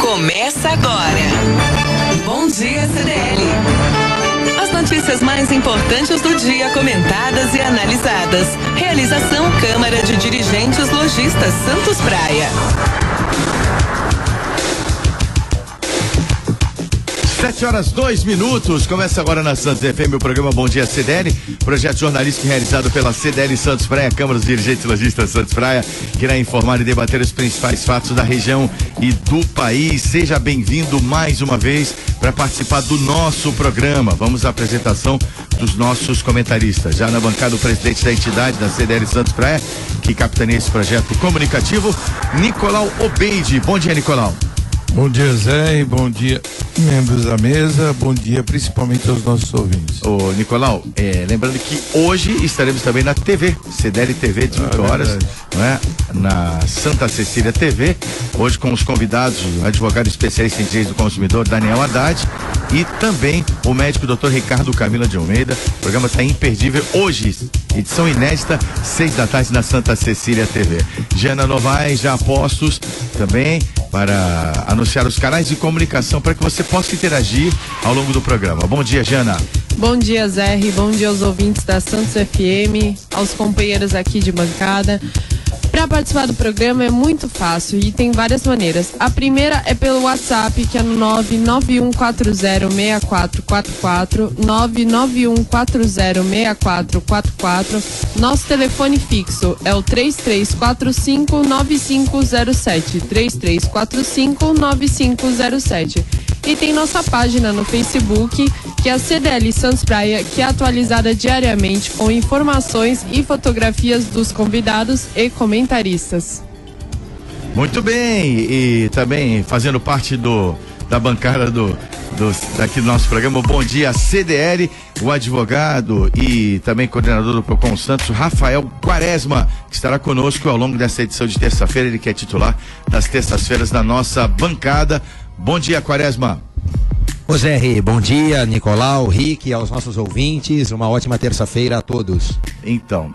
Começa agora. Bom dia, CDL. As notícias mais importantes do dia comentadas e analisadas. Realização Câmara de Dirigentes Lojistas Santos Praia. 7h02. Começa agora na Santos FM o programa Bom Dia CDL, projeto jornalístico realizado pela CDL Santos Praia, Câmara dos Dirigentes Lojistas Santos Praia, que irá informar e debater os principais fatos da região e do país. Seja bem-vindo mais uma vez para participar do nosso programa. Vamos à apresentação dos nossos comentaristas. Já na bancada, o presidente da entidade da CDL Santos Praia, que capitaneia esse projeto comunicativo, Nicolau Obeide. Bom dia, Nicolau. Bom dia, Zé, e bom dia, membros da mesa, bom dia principalmente aos nossos ouvintes. Ô, Nicolau, lembrando que hoje estaremos também na TV, CDL TV, 18 horas, não é? Na Santa Cecília TV, hoje com os convidados, o advogado especialista em direitos do consumidor, Daniel Haddad, e também o médico Dr. Ricardo Camila de Almeida. O programa está imperdível hoje, edição inédita, 6 da tarde na Santa Cecília TV. Jana Novaes, já a postos também, para anunciar os canais de comunicação para que você possa interagir ao longo do programa. Bom dia, Jana. Bom dia, Zé. Bom dia aos ouvintes da Santos FM, aos companheiros aqui de bancada. Para participar do programa é muito fácil e tem várias maneiras. A primeira é pelo WhatsApp, que é no 991406444, 991406444. Nosso telefone fixo é o 3345-9507, 3345-9507. E tem nossa página no Facebook, que é a CDL Santos Praia, que é atualizada diariamente com informações e fotografias dos convidados e comentaristas. Muito bem, e também fazendo parte da bancada daqui do nosso programa, Bom Dia CDL, o advogado e também coordenador do Procon Santos, Rafael Quaresma, que estará conosco ao longo dessa edição de terça-feira. Ele que é titular das terças-feiras da nossa bancada. Bom dia, Quaresma. Ô Zé, bom dia, Nicolau, Rick, aos nossos ouvintes, uma ótima terça-feira a todos. Então,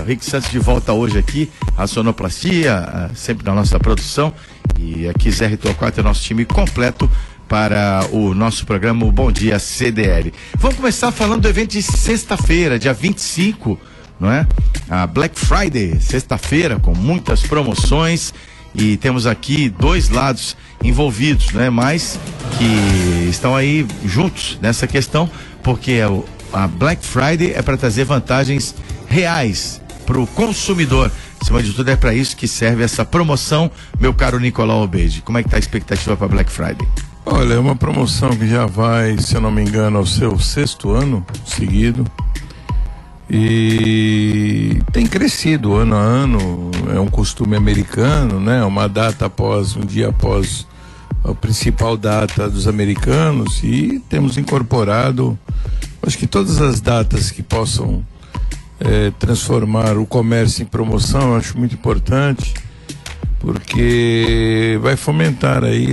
Rick Santos de volta hoje aqui, a sonoplastia, sempre na nossa produção, e aqui Zé Torquato é nosso time completo para o nosso programa o Bom Dia CDL. Vamos começar falando do evento de sexta-feira, dia 25, não é? A Black Friday, sexta-feira, com muitas promoções. E temos aqui dois lados envolvidos, né? Mas que estão aí juntos nessa questão, porque a Black Friday é para trazer vantagens reais para o consumidor. Acima de tudo, é para isso que serve essa promoção, meu caro Nicolau Obeide. Como é que está a expectativa para Black Friday? Olha, é uma promoção que já vai, se eu não me engano, ao seu 6º ano seguido. E tem crescido ano a ano, é um costume americano, né? Um dia após a principal data dos americanos, e temos incorporado, acho que todas as datas que possam transformar o comércio em promoção, eu acho muito importante, porque vai fomentar aí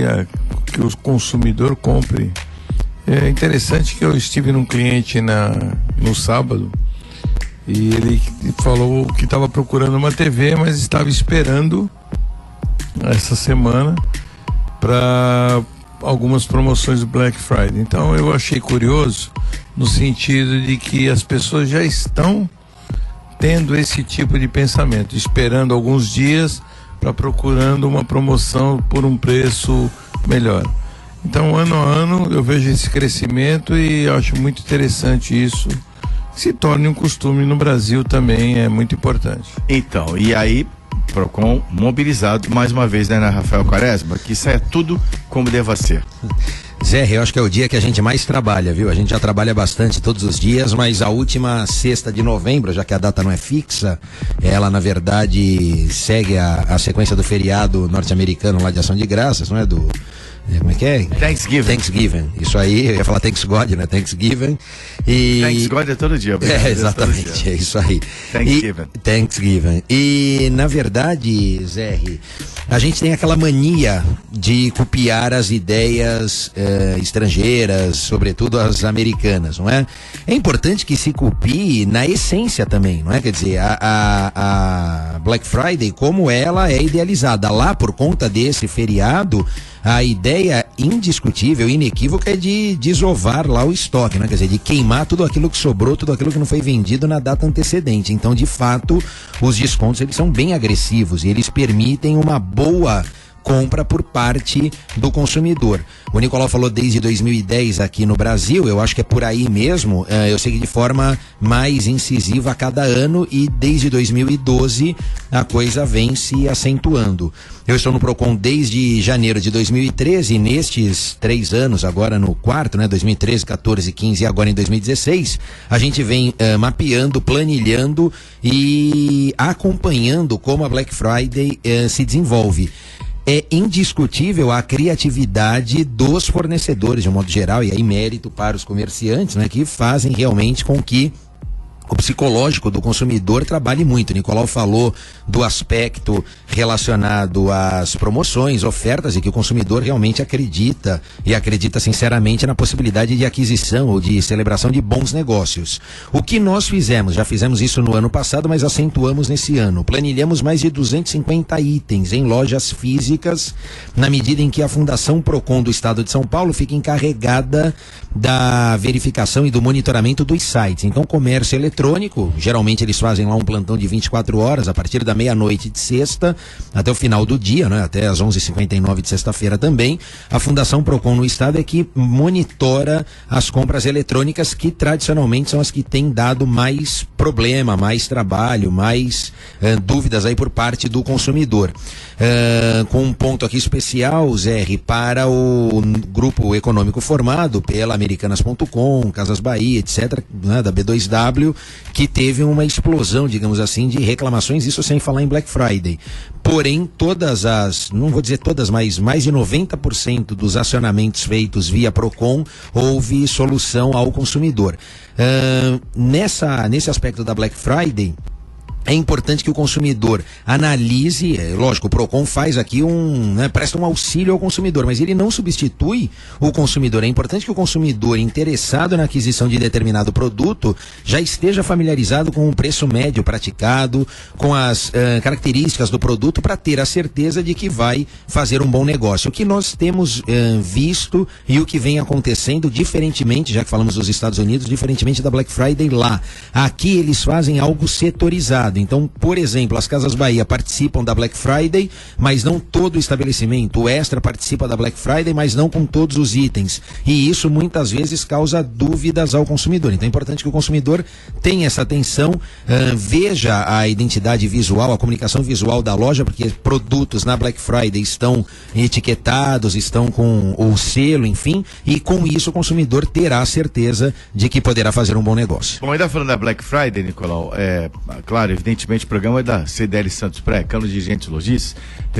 que o consumidor compre. É interessante que eu estive num cliente no sábado, e ele falou que estava procurando uma TV, mas estava esperando essa semana para algumas promoções do Black Friday. Então eu achei curioso, no sentido de que as pessoas já estão tendo esse tipo de pensamento, esperando alguns dias para procurando uma promoção por um preço melhor. Então, ano a ano eu vejo esse crescimento e acho muito interessante isso. Se torne um costume no Brasil também é muito importante. Então, e aí, Procon mobilizado mais uma vez, né, Rafael Quaresma, que saia tudo como deva ser. Zé, eu acho que é o dia que a gente mais trabalha, viu? A gente já trabalha bastante todos os dias, mas a última sexta de novembro, já que a data não é fixa, ela na verdade segue a sequência do feriado norte-americano lá de Ação de Graças, não é? Como é que é? Thanksgiving. Isso aí, eu ia falar Thanks God, né? Thanksgiving. Thanks God é todo dia. Exatamente, é isso aí. Thanksgiving. E, na verdade, Zé, a gente tem aquela mania de copiar as ideias estrangeiras, sobretudo as americanas, não é? É importante que se copie na essência também, não é? Quer dizer, a Black Friday, como ela é idealizada lá por conta desse feriado, a ideia indiscutível, inequívoca é de desovar lá o estoque, né? Quer dizer, de queimar tudo aquilo que sobrou, tudo aquilo que não foi vendido na data antecedente. Então, de fato, os descontos eles são bem agressivos e eles permitem uma boa compra por parte do consumidor. O Nicolau falou desde 2010 aqui no Brasil, eu acho que é por aí mesmo, eu sei que de forma mais incisiva a cada ano, e desde 2012 a coisa vem se acentuando. Eu estou no Procon desde janeiro de 2013 e nestes 3 anos, agora no quarto, né, 2013, 14, 15 e agora em 2016, a gente vem mapeando, planilhando e acompanhando como a Black Friday se desenvolve. É indiscutível a criatividade dos fornecedores, de um modo geral, e aí mérito para os comerciantes, né, que fazem realmente com que o psicológico do consumidor trabalhe muito. O Nicolau falou do aspecto relacionado às promoções, ofertas, e que o consumidor realmente acredita, e acredita sinceramente na possibilidade de aquisição ou de celebração de bons negócios. O que nós fizemos? Já fizemos isso no ano passado, mas acentuamos nesse ano. Planilhamos mais de 250 itens em lojas físicas, na medida em que a Fundação Procon do Estado de São Paulo fica encarregada da verificação e do monitoramento dos sites. Então, comércio eletrônico, geralmente eles fazem lá um plantão de 24 horas, a partir da meia-noite de sexta até o final do dia, né? Até as 11h59 de sexta-feira também. A Fundação Procon no Estado é que monitora as compras eletrônicas, que tradicionalmente são as que têm dado mais problema, mais trabalho, mais dúvidas aí por parte do consumidor. Com um ponto aqui especial, Zé, para o grupo econômico formado pela Americanas.com, Casas Bahia, etc., né, da B2W, que teve uma explosão, digamos assim, de reclamações, isso sem falar em Black Friday. Porém, todas as, não vou dizer todas, mas mais de 90% dos acionamentos feitos via Procon, houve solução ao consumidor. Nesse aspecto da Black Friday, é importante que o consumidor analise, lógico, o Procon faz aqui presta um auxílio ao consumidor, mas ele não substitui o consumidor. É importante que o consumidor interessado na aquisição de determinado produto já esteja familiarizado com o preço médio praticado, com as características do produto, para ter a certeza de que vai fazer um bom negócio. O que nós temos visto e o que vem acontecendo, diferentemente, já que falamos dos Estados Unidos, diferentemente da Black Friday lá, aqui eles fazem algo setorizado. Então, por exemplo, as Casas Bahia participam da Black Friday, mas não todo o estabelecimento. O Extra participa da Black Friday, mas não com todos os itens. E isso muitas vezes causa dúvidas ao consumidor. Então é importante que o consumidor tenha essa atenção, veja a identidade visual, a comunicação visual da loja, porque produtos na Black Friday estão etiquetados, estão com o selo, enfim, e com isso o consumidor terá a certeza de que poderá fazer um bom negócio. Bom, ainda falando da Black Friday, Nicolau, claro, evidentemente o programa é da CDL Santos Praia, Câmara de Dirigentes Lojistas,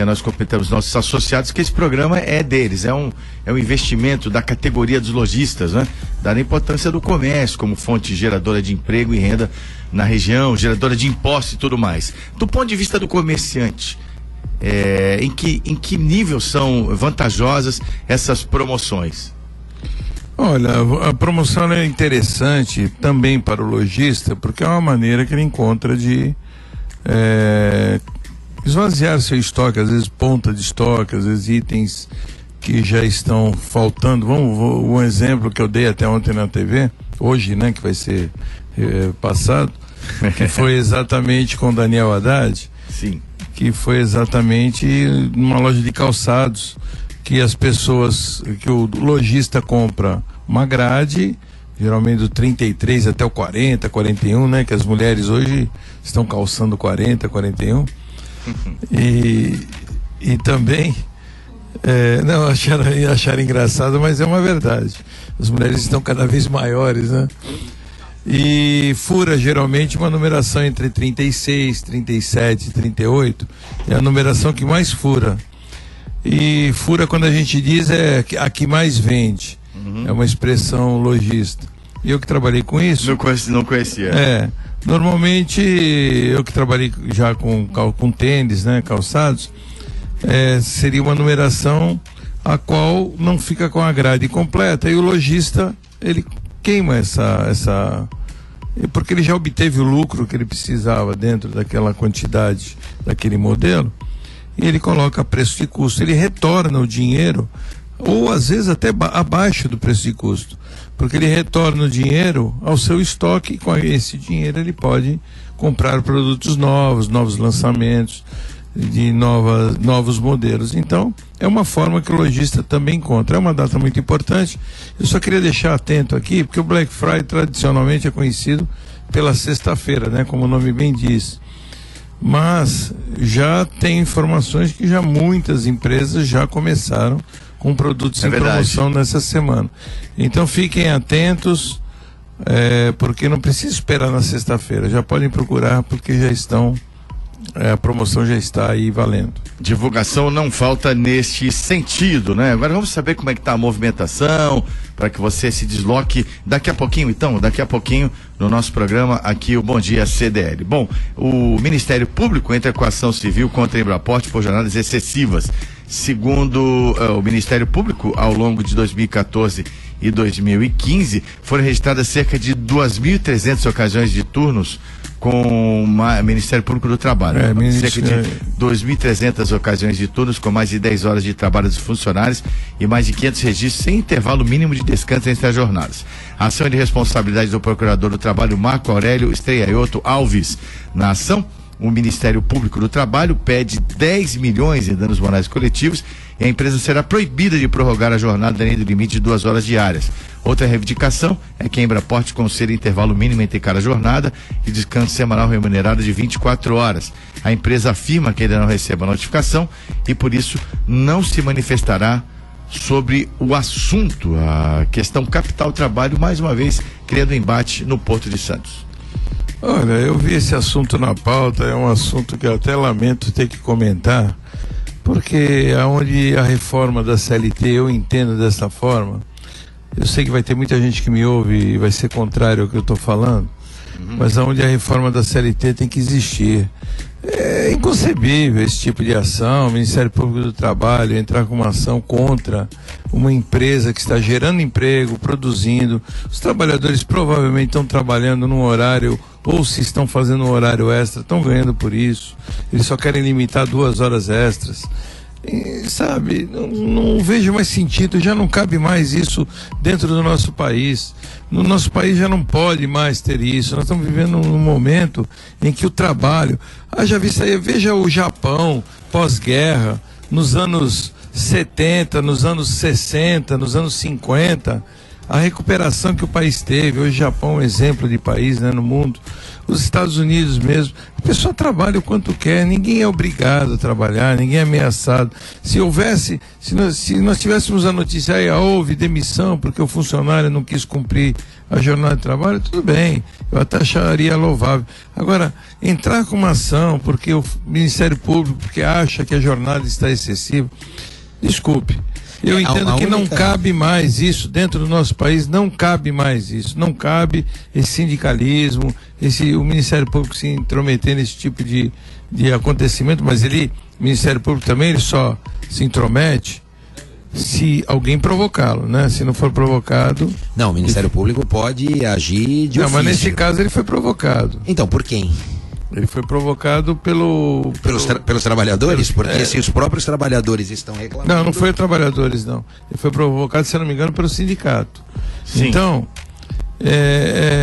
nós completamos nossos associados, que esse programa é deles, é um investimento da categoria dos lojistas, né? Dada a importância do comércio como fonte geradora de emprego e renda na região, geradora de impostos e tudo mais. Do ponto de vista do comerciante, em que nível são vantajosas essas promoções? Olha, a promoção é interessante também para o lojista, porque é uma maneira que ele encontra de esvaziar seu estoque, às vezes ponta de estoque, às vezes itens que já estão faltando. Um exemplo que eu dei até ontem na TV, hoje, né, que vai ser passado, que foi exatamente com o Daniel Haddad. Sim. Que foi exatamente numa loja de calçados, que as pessoas, que o lojista compra uma grade, geralmente do 33 até o 40, 41, né? Que as mulheres hoje estão calçando 40, 41. E também, não acharam engraçado, mas é uma verdade. As mulheres estão cada vez maiores, né? E fura geralmente uma numeração entre 36, 37 e 38. É a numeração que mais fura. E fura, quando a gente diz, é a que mais vende. É uma expressão lojista. E eu que trabalhei com isso. Não conhecia. Normalmente, eu que trabalhei já com tênis, né, calçados, seria uma numeração a qual não fica com a grade completa. E o lojista, ele queima essa porque ele já obteve o lucro que ele precisava dentro daquela quantidade, daquele modelo. e ele coloca preço de custo, ele retorna o dinheiro, ou às vezes até abaixo do preço de custo, porque ele retorna o dinheiro ao seu estoque e com esse dinheiro ele pode comprar produtos novos lançamentos de novos modelos. Então, é uma forma que o lojista também encontra. É uma data muito importante. Eu só queria deixar atento aqui, porque o Black Friday tradicionalmente é conhecido pela sexta-feira, né, como o nome bem diz. Mas já tem informações que já muitas empresas já começaram com produtos em promoção nessa semana. Então fiquem atentos, porque não precisa esperar na sexta-feira, já podem procurar porque já estão, a promoção já está aí valendo. Divulgação não falta neste sentido, né? Agora vamos saber como é que está a movimentação, para que você se desloque daqui a pouquinho, no nosso programa aqui, o Bom Dia CDL. Bom, o Ministério Público entra com ação civil contra a Embraporte por jornadas excessivas. Segundo o Ministério Público, ao longo de 2014 e 2015, foram registradas cerca de 2.300 ocasiões de turnos com o Ministério Público do Trabalho. Cerca de 2.300 ocasiões de turnos com mais de 10 horas de trabalho dos funcionários e mais de 500 registros sem intervalo mínimo de descanso entre as jornadas. A ação é de responsabilidade do Procurador do Trabalho, Marco Aurélio Estreaioto Alves. Na ação, o Ministério Público do Trabalho pede 10 milhões em danos morais coletivos e a empresa será proibida de prorrogar a jornada além do limite de 2 horas diárias. Outra reivindicação é que a Embraporte conceda intervalo mínimo entre cada jornada e descanso semanal remunerado de 24 horas. A empresa afirma que ainda não recebe a notificação e por isso não se manifestará sobre o assunto, a questão capital trabalho, mais uma vez criando embate no Porto de Santos. Olha, eu vi esse assunto na pauta, é um assunto que eu até lamento ter que comentar, porque aonde a reforma da CLT eu entendo dessa forma, eu sei que vai ter muita gente que me ouve e vai ser contrário ao que eu estou falando, mas aonde a reforma da CLT tem que existir. É inconcebível esse tipo de ação, o Ministério Público do Trabalho entrar com uma ação contra uma empresa que está gerando emprego, produzindo. Os trabalhadores provavelmente estão trabalhando num horário, ou se estão fazendo um horário extra, estão ganhando por isso. Eles só querem limitar 2 horas extras. E, sabe, não vejo mais sentido, já não cabe mais isso dentro do nosso país. No nosso país já não pode mais ter isso. Nós estamos vivendo num momento em que o trabalho, já visto aí, veja o Japão pós-guerra, nos anos 70, nos anos 60, nos anos 50, a recuperação que o país teve. Hoje o Japão é um exemplo de país, né, no mundo. Os Estados Unidos mesmo, a pessoa trabalha o quanto quer, ninguém é obrigado a trabalhar, ninguém é ameaçado. Se nós tivéssemos a notícia, houve demissão porque o funcionário não quis cumprir a jornada de trabalho, tudo bem, eu até acharia louvável. Agora, entrar com uma ação porque o Ministério Público porque acha que a jornada está excessiva, desculpe. Eu entendo que não cabe mais isso dentro do nosso país, não cabe mais isso, não cabe esse sindicalismo, o Ministério Público se intrometer nesse tipo de acontecimento, mas o Ministério Público também, ele só se intromete se alguém provocá-lo, né? Se não for provocado... Não, o Ministério Público pode agir de ofício. Mas nesse caso ele foi provocado. Então, por quem? Ele foi provocado pelos trabalhadores? Porque se os próprios trabalhadores estão reclamando... Não foi trabalhadores, não. Ele foi provocado, se não me engano, pelo sindicato. Sim. Então,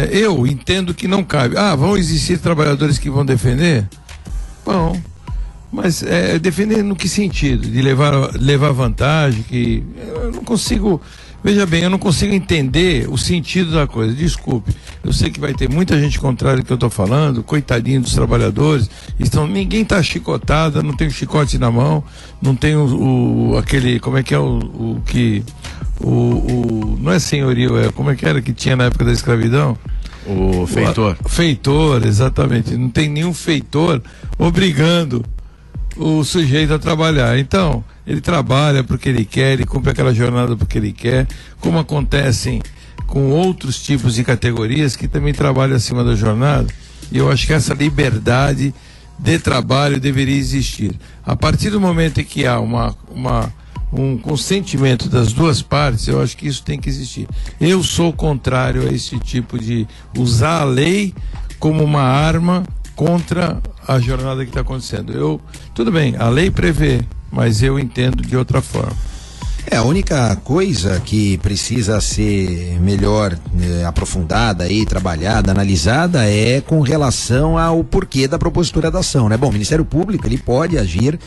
eu entendo que não cabe. Vão existir trabalhadores que vão defender? Bom, mas defender no que sentido? De levar vantagem, que eu não consigo... Veja bem, eu não consigo entender o sentido da coisa, desculpe. Eu sei que vai ter muita gente contrária ao que eu estou falando, coitadinho dos trabalhadores, ninguém está chicotado, não tem o chicote na mão, não tem aquele, como é que é não é senhorio, como é que era que tinha na época da escravidão? O feitor. Feitor, exatamente, não tem nenhum feitor obrigando o sujeito a trabalhar. Então, ele trabalha porque ele quer, ele cumpre aquela jornada porque ele quer, como acontecem com outros tipos de categorias que também trabalham acima da jornada. E eu acho que essa liberdade de trabalho deveria existir. A partir do momento em que há um consentimento das duas partes, eu acho que isso tem que existir. Eu sou contrário a esse tipo de usar a lei como uma arma contra a jornada que está acontecendo. Tudo bem, a lei prevê, mas eu entendo de outra forma. A única coisa que precisa ser melhor aprofundada e trabalhada, analisada, é com relação ao porquê da propositura da ação, né? Bom, o Ministério Público, ele pode agir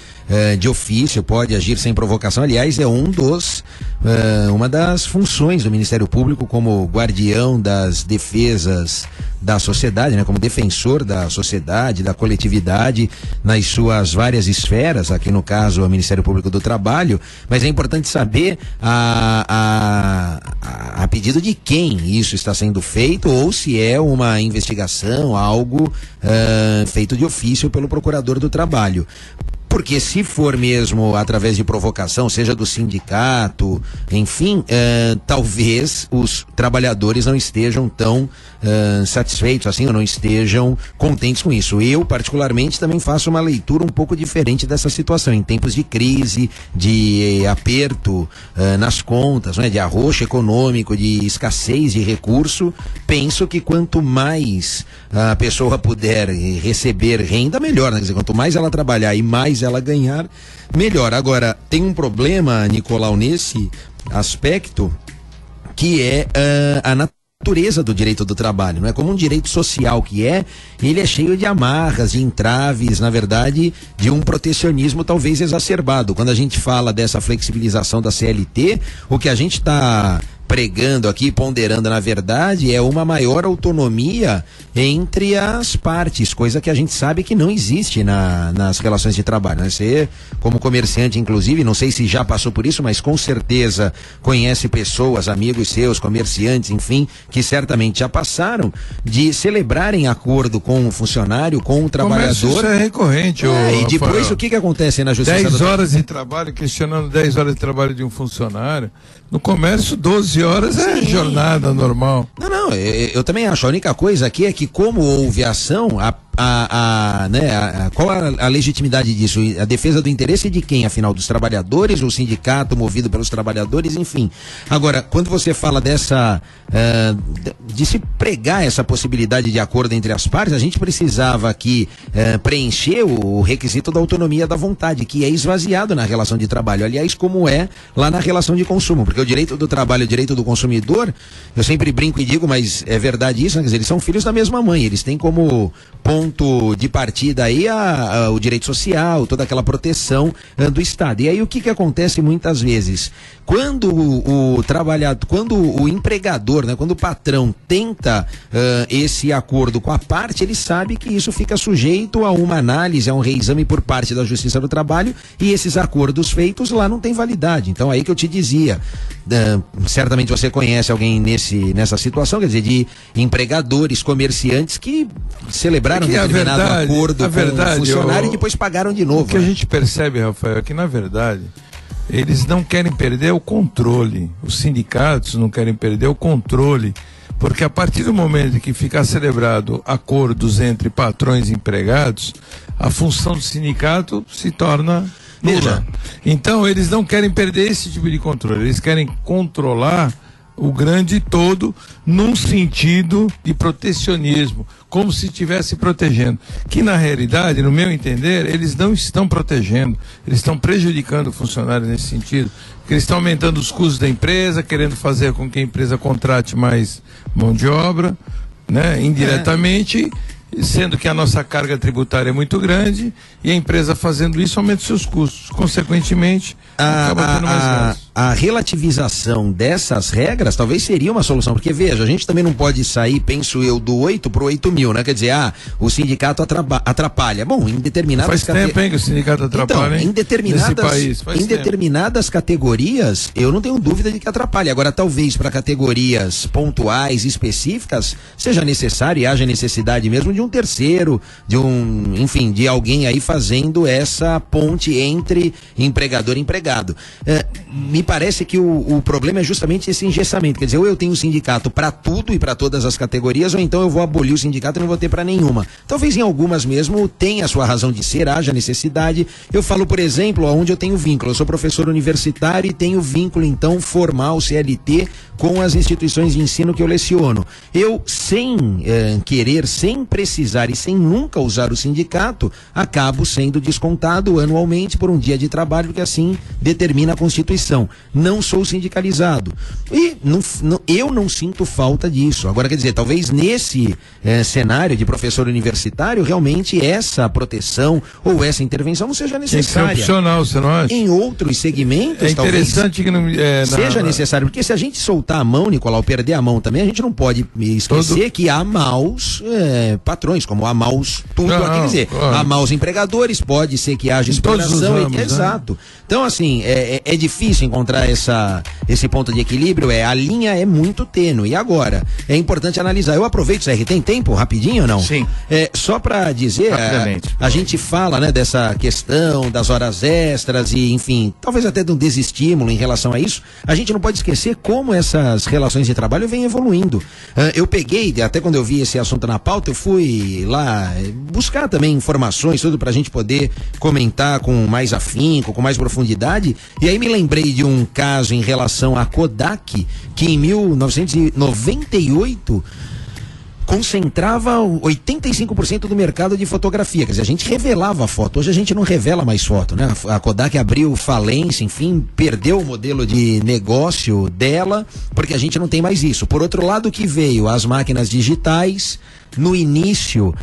de ofício, pode agir sem provocação. Aliás, é uma das funções do Ministério Público como guardião das defesas da sociedade, né? Como defensor da sociedade, da coletividade, nas suas várias esferas, aqui no caso o Ministério Público do Trabalho. Mas é importante saber a pedido de quem isso está sendo feito, ou se é uma investigação, algo feito de ofício pelo Procurador do Trabalho. Porque se for mesmo através de provocação, seja do sindicato, enfim, talvez os trabalhadores não estejam tão satisfeitos assim, ou não estejam contentes com isso. Eu, particularmente, também faço uma leitura um pouco diferente dessa situação. Em tempos de crise, de aperto nas contas, né, de arroxo econômico, de escassez de recurso, penso que quanto mais a pessoa puder receber renda, melhor, né? Quer dizer, quanto mais ela trabalhar e mais ela ganhar, melhor. Agora, tem um problema, Nicolau, nesse aspecto, que é a natureza do direito do trabalho, não é? Como um direito social que ele é cheio de amarras, de entraves, na verdade, de um protecionismo talvez exacerbado. Quando a gente fala dessa flexibilização da CLT, o que a gente está pregando aqui, ponderando, na verdade, é uma maior autonomia entre as partes, coisa que a gente sabe que não existe nas relações de trabalho, né? Você, como comerciante, inclusive, não sei se já passou por isso, mas com certeza conhece pessoas, amigos seus, comerciantes, enfim, que certamente já passaram de celebrarem acordo com o funcionário, com o trabalhador. Isso é recorrente. E depois o que acontece na justiça? 10 horas de trabalho, questionando 10 horas de trabalho de um funcionário. No comércio, 12 horas é jornada normal. Não, eu também acho. A única coisa aqui é que, como houve ação, qual a legitimidade disso? A defesa do interesse de quem, afinal? Dos trabalhadores, o sindicato movido pelos trabalhadores, enfim. Agora, quando você fala de se pregar essa possibilidade de acordo entre as partes, a gente precisava aqui preencher o requisito da autonomia da vontade, que é esvaziado na relação de trabalho. Aliás, como é lá na relação de consumo, porque o direito do trabalho e o direito do consumidor, eu sempre brinco e digo, mas é verdade isso, né? Quer dizer, eles são filhos da mesma mãe, eles têm como ponto de partida aí o direito social, toda aquela proteção do Estado. E aí o que acontece muitas vezes? Quando o empregador, né, quando o patrão tenta esse acordo com a parte, ele sabe que isso fica sujeito a uma análise, a um reexame por parte da Justiça do Trabalho, e esses acordos feitos lá não têm validade. Então aí que eu te dizia, certamente você conhece alguém nessa situação, quer dizer, de empregadores, comerciantes que celebraram um determinado acordo com o funcionário e depois pagaram de novo. O que a gente percebe, Rafael, é que na verdade eles não querem perder o controle, os sindicatos não querem perder o controle, porque a partir do momento que ficar celebrado acordos entre patrões e empregados, a função do sindicato se torna nula. Então eles não querem perder esse tipo de controle, eles querem controlar o grande todo num sentido de protecionismo, como se estivesse protegendo, que na realidade, no meu entender, eles não estão protegendo, eles estão prejudicando o funcionário nesse sentido, porque eles estão aumentando os custos da empresa, querendo fazer com que a empresa contrate mais mão de obra, né, indiretamente, sendo que a nossa carga tributária é muito grande, e a empresa fazendo isso aumenta os seus custos, consequentemente acaba tendo mais gastos. A relativização dessas regras talvez seria uma solução, porque veja, a gente também não pode sair, penso eu, do 8 para o 8 mil, né? Quer dizer, o sindicato atrapalha. Bom, em determinadas Faz tempo, hein, que o sindicato atrapalha, então, em determinadas categorias, eu não tenho dúvida de que atrapalha. Agora, talvez para categorias pontuais, específicas, seja necessário e haja necessidade mesmo de um terceiro, de alguém aí fazendo essa ponte entre empregador e empregado. empregado. Me parece que o problema é justamente esse engessamento, quer dizer, ou eu tenho um sindicato para tudo e para todas as categorias, ou então eu vou abolir o sindicato e não vou ter para nenhuma. Talvez em algumas mesmo tenha a sua razão de ser, haja necessidade. Eu falo, por exemplo, onde eu tenho vínculo, eu sou professor universitário e tenho vínculo então formal, CLT, com as instituições de ensino que eu leciono. Eu, sem querer, sem precisar e sem nunca usar o sindicato, acabo sendo descontado anualmente por um dia de trabalho, porque assim determina a Constituição. Não sou sindicalizado. E eu não sinto falta disso. Agora, quer dizer, talvez nesse cenário de professor universitário, realmente essa proteção ou essa intervenção não seja necessária. Tem que ser opcional, você não acha? Em outros segmentos, é interessante que não seja necessário, porque se a gente soltar a mão, Nicolau, perder a mão também, a gente não pode esquecer que há maus patrões, como há maus tudo aqui, quer dizer, há maus empregadores, pode ser que haja exploração, exato. Então, assim, é difícil encontrar esse ponto de equilíbrio, a linha é muito tênue. E agora, é importante analisar. Eu aproveito, CR, tem tempo, rapidinho ou não? Sim. Só para dizer, a gente fala, né, dessa questão das horas extras e, enfim, talvez até de um desestímulo em relação a isso. A gente não pode esquecer como essas relações de trabalho vêm evoluindo. Eu peguei, até quando eu vi esse assunto na pauta, eu fui lá buscar também informações, tudo pra gente poder comentar com mais afinco, com mais profundidade, e aí me lembrei de um caso em relação à Kodak, que em 1998 concentrava 85% do mercado de fotografia, quer dizer, a gente revelava a foto, hoje a gente não revela mais foto, né? A Kodak abriu falência, enfim, perdeu o modelo de negócio dela, porque a gente não tem mais isso. Por outro lado, que veio as máquinas digitais, no início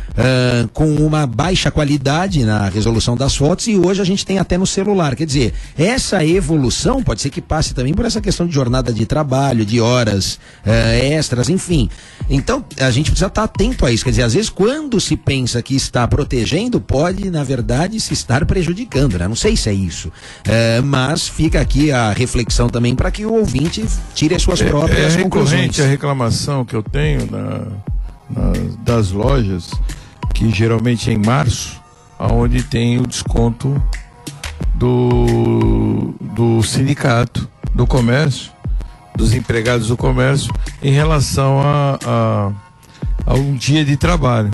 com uma baixa qualidade na resolução das fotos, e hoje a gente tem até no celular. Quer dizer, essa evolução pode ser que passe também por essa questão de jornada de trabalho, de horas extras, enfim. Então a gente precisa estar atento a isso. Quer dizer, às vezes quando se pensa que está protegendo, pode na verdade se estar prejudicando, né? Não sei se é isso, mas fica aqui a reflexão também para que o ouvinte tire as suas próprias conclusões. É recorrente a reclamação que eu tenho das lojas, que geralmente é em março, onde tem o desconto do sindicato do comércio, dos empregados do comércio, em relação a um dia de trabalho.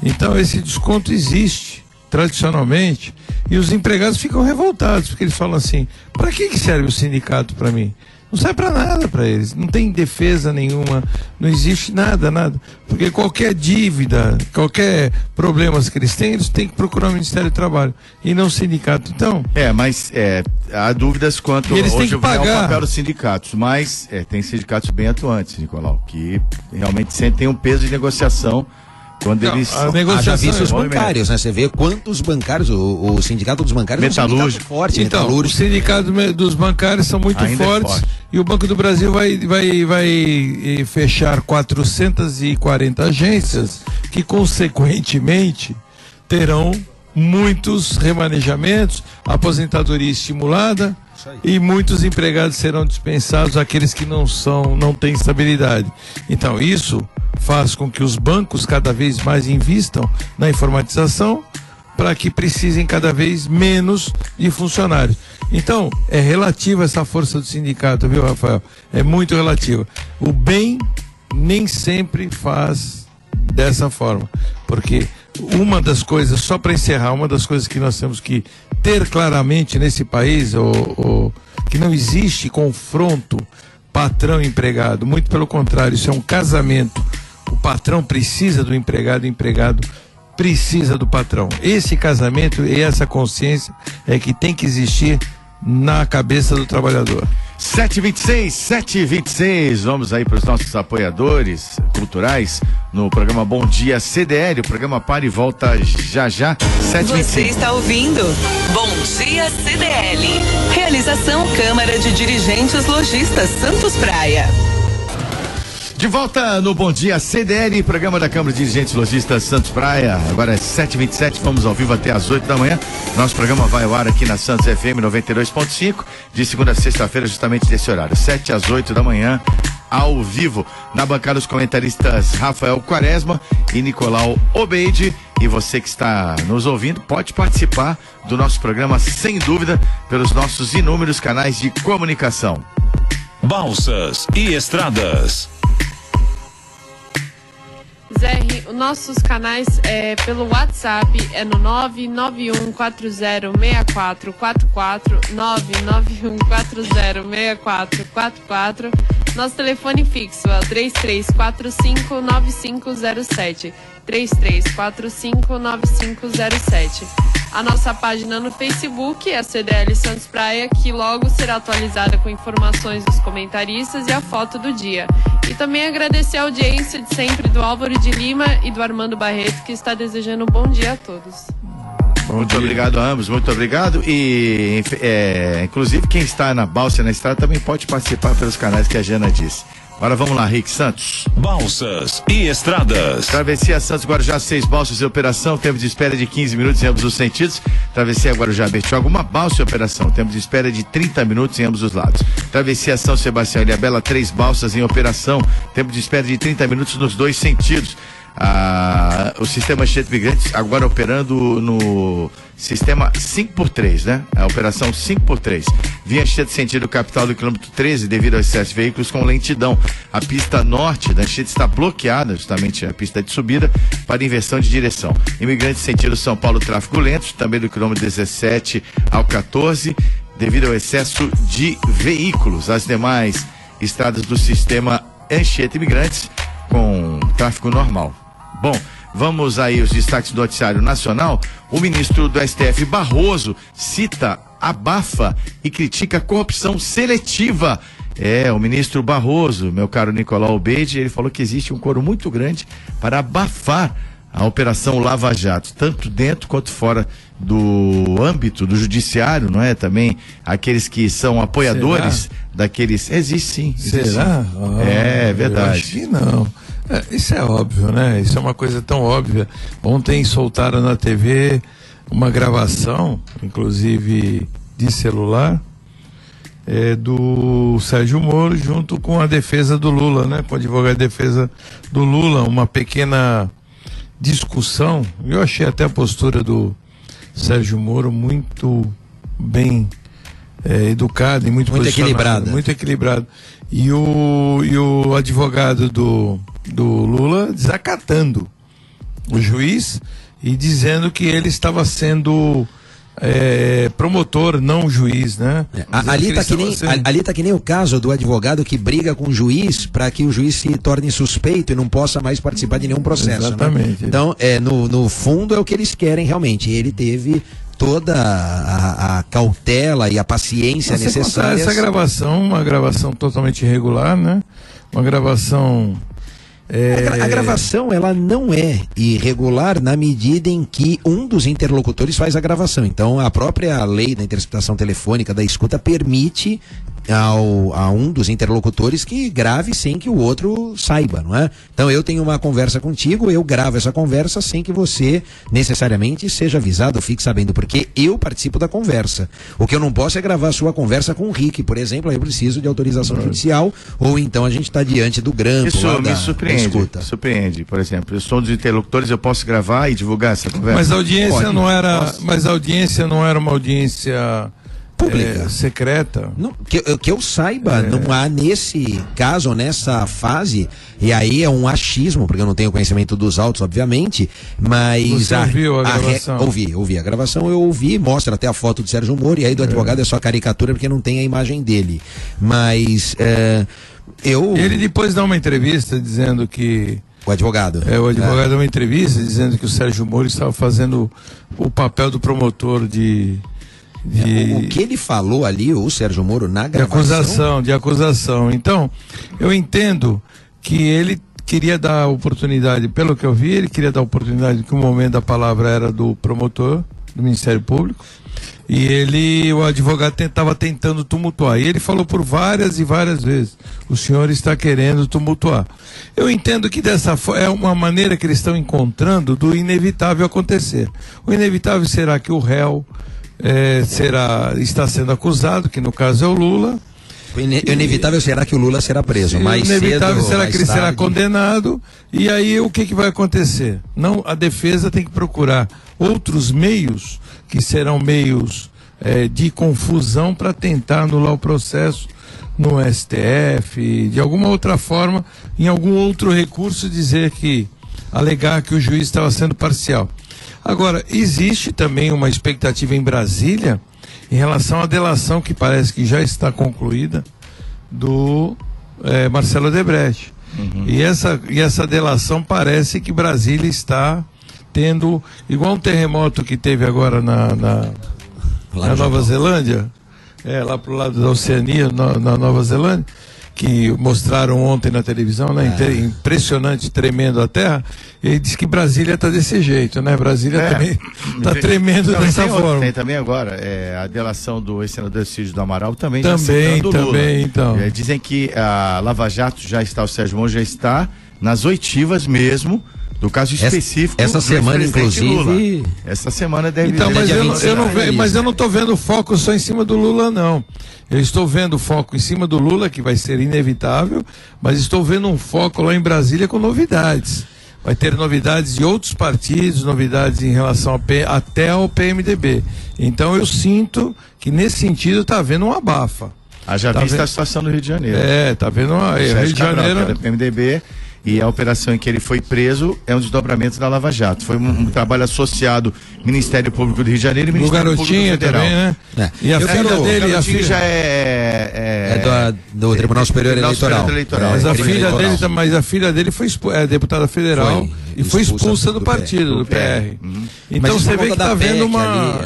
Então esse desconto existe tradicionalmente, e os empregados ficam revoltados, porque eles falam assim: para que serve o sindicato para mim? Não serve para nada para eles, não tem defesa nenhuma, não existe nada, porque qualquer dívida, qualquer problema que eles têm que procurar o Ministério do Trabalho e não o sindicato. Então, mas há dúvidas quanto eles têm que pagar o papel dos sindicatos, mas tem sindicatos bem atuantes, Nicolau, que realmente sentem um peso de negociação. Quando eles já vi os bancários, né? Você vê quantos bancários, o sindicato dos bancários é um sindicato forte. Então, o sindicato dos bancários são muito fortes, e o Banco do Brasil vai fechar 440 agências que consequentemente terão muitos remanejamentos, aposentadoria estimulada, e muitos empregados serão dispensados, aqueles que não têm estabilidade. Então isso faz com que os bancos cada vez mais invistam na informatização, para que precisem cada vez menos de funcionários. Então, é relativa essa força do sindicato, viu, Rafael? É muito relativa. O bem nem sempre faz dessa forma, porque uma das coisas, só para encerrar, uma das coisas que nós temos que ter claramente nesse país, que não existe confronto patrão-empregado, muito pelo contrário, isso é um casamento. O patrão precisa do empregado, o empregado precisa do patrão. Esse casamento e essa consciência é que tem que existir na cabeça do trabalhador. 7h26, vamos aí para os nossos apoiadores culturais no programa Bom Dia CDL. O programa para e volta já. 7h26. Você está ouvindo Bom Dia CDL. Realização Câmara de Dirigentes Lojistas Santos Praia. De volta no Bom Dia CDL, programa da Câmara de Dirigentes Lojistas Santos Praia. Agora é 7h27, vamos ao vivo até às 8 da manhã. Nosso programa vai ao ar aqui na Santos FM 92.5, de segunda a sexta-feira, justamente nesse horário, 7 às 8 da manhã, ao vivo. Na bancada, os comentaristas Rafael Quaresma e Nicolau Obeide. E você que está nos ouvindo pode participar do nosso programa, sem dúvida, pelos nossos inúmeros canais de comunicação. Balsas e Estradas. Zé, os nossos canais pelo WhatsApp é no 991406444, 991406444. Nosso telefone fixo é o 3345-9507, 3345-9507. A nossa página no Facebook é a CDL Santos Praia, que logo será atualizada com informações dos comentaristas e a foto do dia. E também agradecer a audiência de sempre do Álvaro de Lima e do Armando Barreto, que está desejando um bom dia a todos. Muito obrigado a ambos, muito obrigado. E inclusive quem está na Balsa e na Estrada também pode participar pelos canais que a Jana disse. Agora vamos lá, Rick Santos. Balsas e Estradas. Travessia Santos Guarujá, 6 balsas em operação, tempo de espera de 15 minutos em ambos os sentidos. Travessia Guarujá Bertioga, uma balsa em operação, tempo de espera de 30 minutos em ambos os lados. Travessia São Sebastião e Ilhabela, 3 balsas em operação, tempo de espera de 30 minutos nos 2 sentidos. O sistema Anchieta Imigrantes agora operando no sistema 5x3, né? A operação 5x3. Via Anchieta sentido capital do quilômetro 13, devido ao excesso de veículos com lentidão. A pista norte da Anchieta está bloqueada, justamente a pista de subida, para inversão de direção. Imigrantes sentido São Paulo, tráfego lento, também do quilômetro 17 ao 14, devido ao excesso de veículos. As demais estradas do sistema Anchieta Imigrantes com tráfego normal. Bom, vamos aí os destaques do noticiário nacional. O ministro do STF, Barroso, cita, abafa e critica a corrupção seletiva. O ministro Barroso, meu caro Nicolau Obeide, ele falou que existe um coro muito grande para abafar a operação Lava Jato, tanto dentro quanto fora do âmbito do judiciário, não é? Também aqueles que são apoiadores daqueles... Existe sim. Será? É verdade. Eu acho que não. Isso é óbvio, né? Isso é uma coisa tão óbvia. Ontem soltaram na TV uma gravação, inclusive de celular, do Sérgio Moro junto com a defesa do Lula, né? Com o advogado de defesa do Lula, uma pequena discussão. Eu achei até a postura do Sérgio Moro muito bem educada e muito equilibrada. Muito equilibrado. E o advogado do Lula desacatando o juiz e dizendo que ele estava sendo promotor, não juiz, né? Ali tá que nem o caso do advogado que briga com o juiz para que o juiz se torne suspeito e não possa mais participar de nenhum processo. Exatamente. Né? Então, no fundo é o que eles querem realmente. Ele teve toda a cautela e a paciência necessária. Essa gravação, uma gravação totalmente irregular, né? Uma gravação... A gravação, ela não é irregular na medida em que um dos interlocutores faz a gravação. Então, a própria lei da interceptação telefônica da escuta permite a um dos interlocutores que grave sem que o outro saiba, não é? Então, eu tenho uma conversa contigo, eu gravo essa conversa sem que você necessariamente seja avisado ou fique sabendo, porque eu participo da conversa. O que eu não posso é gravar a sua conversa com o Rick, por exemplo, aí eu preciso de autorização judicial, ou então a gente está diante do grampo. Isso me surpreende, por exemplo, eu sou um dos interlocutores, eu posso gravar e divulgar essa conversa? Mas a audiência não era uma audiência pública, secreta. Não, que eu saiba, não há nesse caso, ou nessa fase, e aí é um achismo, porque eu não tenho conhecimento dos autos, obviamente, mas... Você ouviu a gravação? Ouvi a gravação, eu ouvi, mostra até a foto do Sérgio Moro, e aí do advogado é só caricatura, porque não tem a imagem dele. Mas, Ele depois dá uma entrevista dizendo que... O advogado. O advogado dá uma entrevista dizendo que o Sérgio Moro estava fazendo o papel do promotor de... O que ele falou ali, o Sérgio Moro, na gravação... De acusação. Então, eu entendo que ele queria dar oportunidade, pelo que eu vi, ele queria dar oportunidade, que o momento da palavra era do promotor, do Ministério Público, e o advogado estava tentando tumultuar. E ele falou por várias e várias vezes: o senhor está querendo tumultuar. Eu entendo que dessa é uma maneira que eles estão encontrando do inevitável acontecer. O inevitável será que o réu está sendo acusado, que no caso é o Lula, O inevitável será que o Lula será preso, mas o inevitável cedo, será mais que ele será tarde. condenado, e aí o que vai acontecer? Não, a defesa tem que procurar outros meios, que serão meios de confusão, para tentar anular o processo no STF, de alguma outra forma, em algum outro recurso, alegar que o juiz estava sendo parcial. Agora, existe também uma expectativa em Brasília em relação à delação, que parece que já está concluída, do Marcelo Odebrecht. Uhum. E essa delação parece que Brasília está tendo, igual um terremoto que teve agora na Nova Zelândia, lá pro lado da Oceania, na Nova Zelândia, que mostraram ontem na televisão, né? Impressionante, tremendo a terra. Ele disse que Brasília está desse jeito, né? Brasília também está tremendo dessa forma. Tem também agora a delação do ex-senador Cídio do Amaral também já citando o Lula. Então. Dizem que a Lava Jato já está, o Sérgio Moro já está nas oitivas mesmo do caso específico. Essa semana, inclusive. Lula. Essa semana deve. Então, mas eu não estou vendo foco só em cima do Lula, não. Eu estou vendo foco em cima do Lula, que vai ser inevitável, mas estou vendo um foco lá em Brasília com novidades. Vai ter novidades de outros partidos, novidades em relação até ao PMDB. Então eu sinto que nesse sentido está havendo uma abafa. Já vista a situação do Rio de Janeiro. Está vendo uma. Rio de Janeiro. Da PMDB. E a operação em que ele foi preso é um desdobramento da Lava Jato. Foi um trabalho associado Ministério Público do Rio de Janeiro e Ministério Público Federal. Também, né? E a filha dele, a filha já do Tribunal Superior Eleitoral. Mas a filha dele foi deputada federal e foi expulsa do partido, do PR. Então você vê que está vendo uma...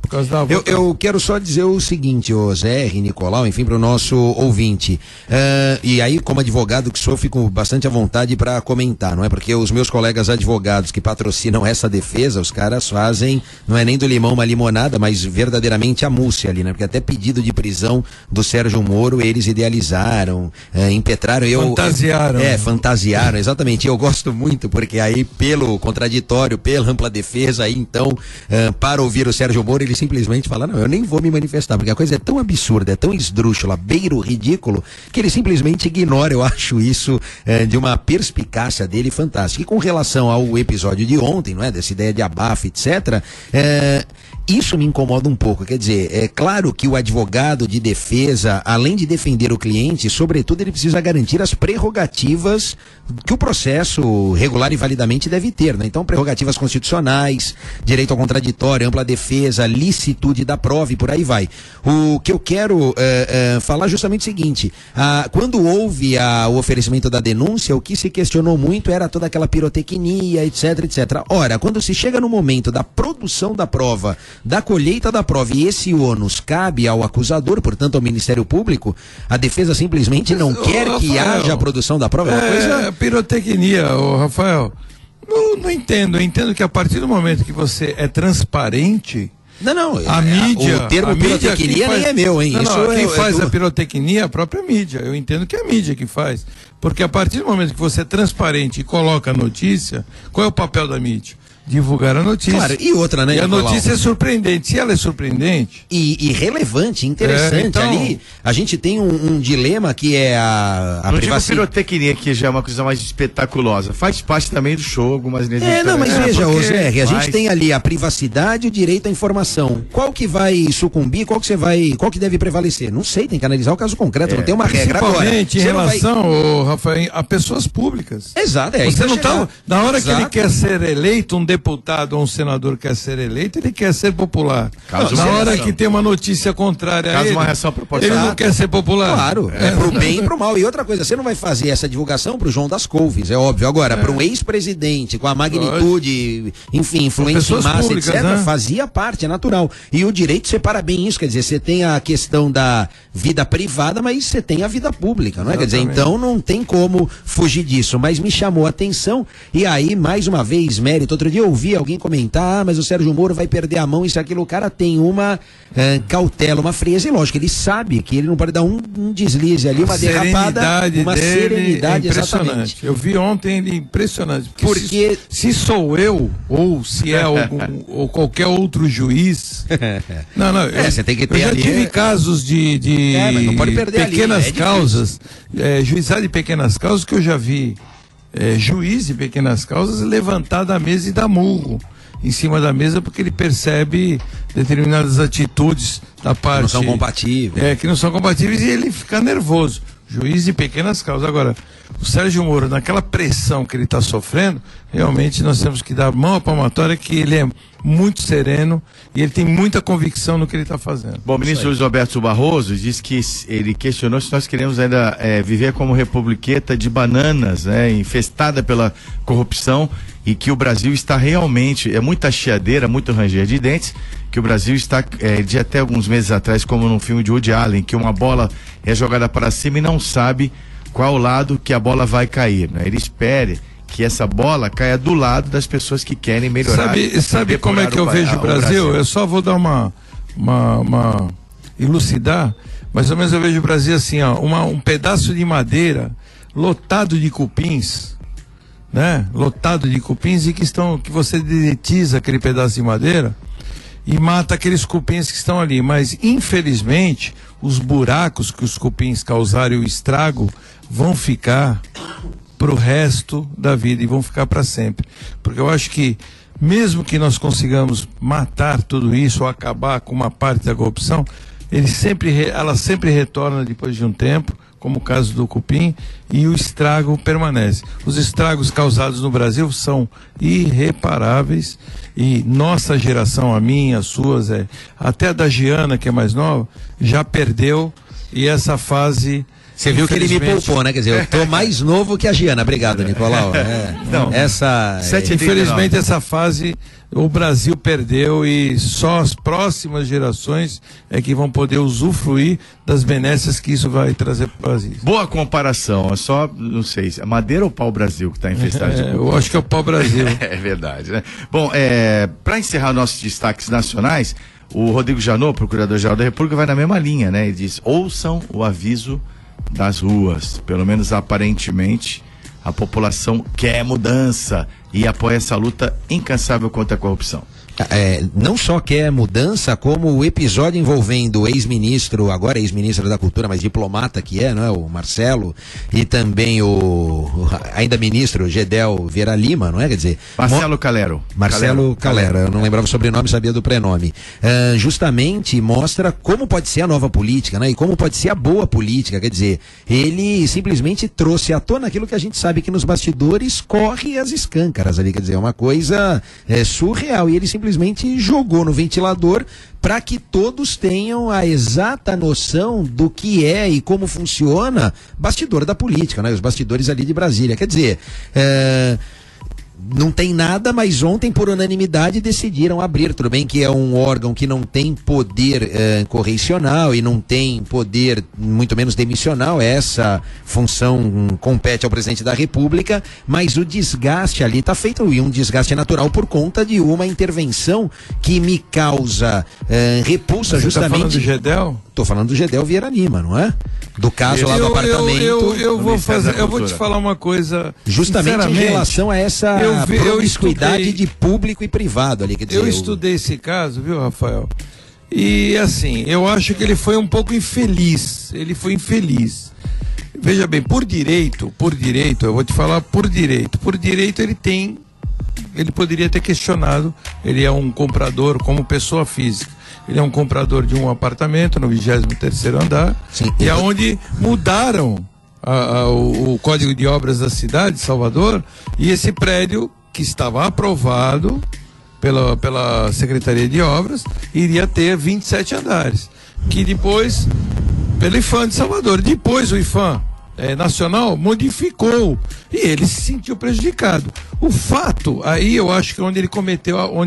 por causa da eu quero só dizer o seguinte, ô Zé, Nicolau, enfim, para o nosso ouvinte. E aí, como advogado que sou, fico bastante à vontade para comentar, não é? Porque os meus colegas advogados que patrocinam essa defesa, os caras fazem, não é nem do limão uma limonada, mas verdadeiramente a múcia ali, né? Porque até pedido de prisão do Sérgio Moro eles idealizaram, impetraram. Fantasiaram. Fantasiaram, exatamente. Eu gosto muito, porque aí, pelo contraditório, pela ampla defesa, aí então, para ouvir o Sérgio Moro, ele simplesmente fala, não, eu nem vou me manifestar, porque a coisa é tão absurda, é tão esdrúxula, beira o ridículo, que ele simplesmente ignora. Eu acho isso de uma perspicácia dele fantástica. E com relação ao episódio de ontem, não é? Dessa ideia de abafa, etc., isso me incomoda um pouco. Quer dizer, é claro que o advogado de defesa, além de defender o cliente, sobretudo ele precisa garantir as prerrogativas que o processo regular e validamente deve ter, né? Então, prerrogativas constitucionais, direito ao contraditório, ampla defesa, licitude da prova e por aí vai. O que eu quero falar é justamente o seguinte: quando houve o oferecimento da denúncia, o que se questionou muito era toda aquela pirotecnia, etc, etc. Ora, quando se chega no momento da produção da prova, da colheita da prova, e esse ônus cabe ao acusador, portanto ao Ministério Público, a defesa simplesmente não quer que haja a produção da prova. Pirotecnia, Rafael, não entendo. Eu entendo que a partir do momento que você é transparente, a mídia, o termo pirotecnia nem é meu, hein? Quem faz a pirotecnia é a própria mídia. Eu entendo que é a mídia que faz, porque a partir do momento que você é transparente e coloca a notícia, qual é o papel da mídia? Divulgar a notícia. Claro, e outra, né? E a notícia é surpreendente. Se ela é surpreendente... E relevante, interessante. Então... Ali, a gente tem um dilema que é a privacidade. Pirotecnia, que já é uma coisa mais espetaculosa. Faz parte também do show, algumas vezes. Mas veja, Zé, a gente tem ali a privacidade e o direito à informação. Qual que vai sucumbir, qual que deve prevalecer? Não sei, tem que analisar o caso concreto, não tem uma regra agora. Principalmente em relação, Rafael, a pessoas públicas. Exato, Você não tá... Na hora que ele quer ser eleito, um deputado ou um senador quer ser eleito, ele quer ser popular. Na hora que tem uma notícia contrária a ele, ele não quer ser popular. Claro, pro bem e pro mal. E outra coisa, você não vai fazer essa divulgação pro João das Couves, é óbvio. Agora, para um ex-presidente com a magnitude, enfim, influência em massa, públicas, etc., né? Fazia parte, é natural. E o direito separa bem isso, quer dizer, você tem a questão da vida privada, mas você tem a vida pública, não é? Quer dizer, então não tem como fugir disso. Mas me chamou a atenção, e aí, mais uma vez, mérito. Outro dia ouvi alguém comentar, mas o Sérgio Moro vai perder a mão, isso e aquilo. O cara tem uma cautela, uma frieza, e lógico, ele sabe que ele não pode dar um deslize ali, uma derrapada, uma serenidade, exatamente. Eu vi ontem ele impressionante, porque se sou eu, ou se é algum, ou qualquer outro juiz, você tem que ter. Eu já tive casos de mas não pode perder pequenas causas, juizado de pequenas causas, que eu já vi juiz de pequenas causas levantar da mesa e dar murro em cima da mesa, porque ele percebe determinadas atitudes da parte... Que não são compatíveis. Que não são compatíveis, e ele fica nervoso. Juiz de pequenas causas. Agora, o Sérgio Moro, naquela pressão que ele está sofrendo, realmente nós temos que dar mão à palmatória, que ele é muito sereno e ele tem muita convicção no que ele está fazendo. Bom, o ministro Luiz Roberto Barroso disse que ele questionou se nós queremos ainda viver como republiqueta de bananas, infestada pela corrupção, e que o Brasil está realmente, muita chiadeira, muito ranger de dentes, que o Brasil está, de até alguns meses atrás, como no filme de Woody Allen, que uma bola é jogada para cima e não sabe qual lado que a bola vai cair, né? Ele espere que essa bola caia do lado das pessoas que querem melhorar. Sabe como é que eu vejo o Brasil? Eu só vou dar uma elucidar, mais ou menos eu vejo o Brasil assim, ó, um pedaço de madeira lotado de cupins, né? Lotado de cupins, e que você dedetiza aquele pedaço de madeira e mata aqueles cupins que estão ali. Mas infelizmente os buracos que os cupins causarem o estrago vão ficar pro resto da vida, e vão ficar para sempre. Porque eu acho que mesmo que nós consigamos matar tudo isso ou acabar com uma parte da corrupção, ela sempre retorna depois de um tempo, como o caso do cupim, e o estrago permanece. Os estragos causados no Brasil são irreparáveis, e nossa geração, a minha, as suas, até a da Giana, que é mais nova, já perdeu, e essa fase... Você viu que ele me poupou, né? Quer dizer, eu tô mais novo que a Giana. Obrigado, Nicolau. Infelizmente essa fase o Brasil perdeu, e só as próximas gerações é que vão poder usufruir das benesses que isso vai trazer para o Brasil. Boa comparação, é só, não sei, é madeira ou pau-brasil que está infestado de corrupção? Eu acho que é o pau-brasil. É verdade, né? Bom, para encerrar nossos destaques nacionais, o Rodrigo Janot, procurador-geral da República, vai na mesma linha, né? Ele diz: ouçam o aviso das ruas. Pelo menos aparentemente a população quer mudança e apoia essa luta incansável contra a corrupção. Não só quer mudança, como o episódio envolvendo o ex-ministro, agora ex-ministro da Cultura, mas diplomata que não é? O Marcelo, e também o ainda ministro Gedel Vieira Lima, não é? Quer dizer, Marcelo Calero. Eu não lembrava o sobrenome, sabia do prenome. Justamente mostra como pode ser a nova política, né? E como pode ser a boa política. Quer dizer, ele simplesmente trouxe à tona aquilo que a gente sabe que nos bastidores corre as escâncaras ali. Quer dizer, é uma coisa surreal. E ele simplesmente jogou no ventilador para que todos tenham a exata noção do que é e como funciona bastidor da política, né? Os bastidores ali de Brasília. Quer dizer, não tem nada, mas ontem por unanimidade decidiram abrir. Tudo bem que é um órgão que não tem poder correicional e não tem poder, muito menos demissional. Essa função compete ao presidente da República, mas o desgaste ali está feito, e um desgaste natural por conta de uma intervenção que me causa repulsa. Você justamente. Tá falando do Gedel? Tô falando do Gedel Vieira Lima, não é? Do caso lá do apartamento. Eu vou te falar uma coisa. Justamente em relação a essa promiscuidade de público e privado ali. Quer dizer, eu estudei esse caso, viu, Rafael? E assim, eu acho que ele foi um pouco infeliz. Ele foi infeliz. Veja bem, por direito, eu vou te falar por direito. Por direito ele poderia ter questionado. Ele é um comprador como pessoa física. Ele é um comprador de um apartamento no 23º andar. Sim. E aonde mudaram o Código de Obras da cidade de Salvador, e esse prédio que estava aprovado pela Secretaria de Obras iria ter 27 andares, que depois, pelo IPHAN de Salvador, depois o IPHAN nacional modificou, e ele se sentiu prejudicado. O fato, aí eu acho que onde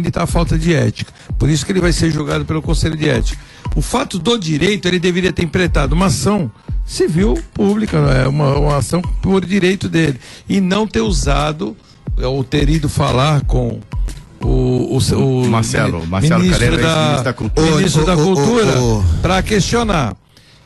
está a falta de ética, por isso que ele vai ser julgado pelo Conselho de Ética. O fato do direito, ele deveria ter empreitado uma ação civil pública, uma ação por direito dele, e não ter usado ou ter ido falar com o Marcelo ministro Calheiro, ministro da Cultura para questionar.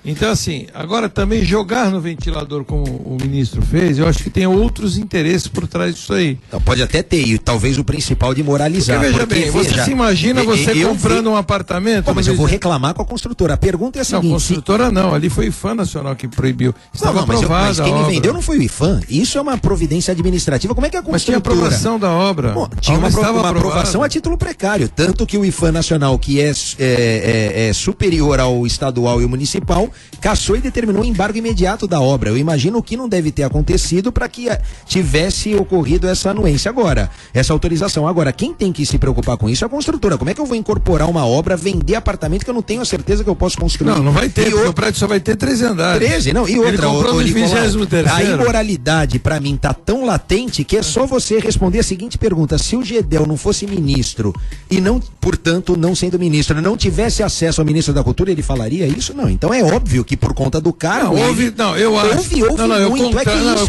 Então, assim, agora também jogar no ventilador, como o ministro fez, eu acho que tem outros interesses por trás disso aí. Então, pode até ter, e talvez o principal de moralizar. Porque, você se imagina comprando um apartamento... Pô, mas eu vou reclamar com a construtora. A pergunta é a seguinte... Não, construtora não, ali foi o IPHAN Nacional que proibiu. Estava aprovada mas quem me vendeu não foi o IPHAN. Isso é uma providência administrativa. Como é que a construtora... Mas tinha aprovação da obra. Bom, tinha uma aprovação a título precário. Tanto que o IPHAN Nacional, que é superior ao estadual e o municipal, cassou e determinou o embargo imediato da obra. Eu imagino o que não deve ter acontecido para que tivesse ocorrido essa anuência agora, essa autorização. Agora, quem tem que se preocupar com isso é a construtora. Como é que eu vou incorporar uma obra, vender apartamento que eu não tenho a certeza que eu posso construir? Não vai ter, porque o prédio só vai ter 13 andares. 13, não, e outra, ele comprou no 23º. A imoralidade, para mim, tá tão latente que é só você responder a seguinte pergunta: se o Gedel não fosse ministro e não, portanto, não sendo ministro, não tivesse acesso ao ministro da Cultura, ele falaria isso? Não, então é óbvio que por conta do cargo. Eu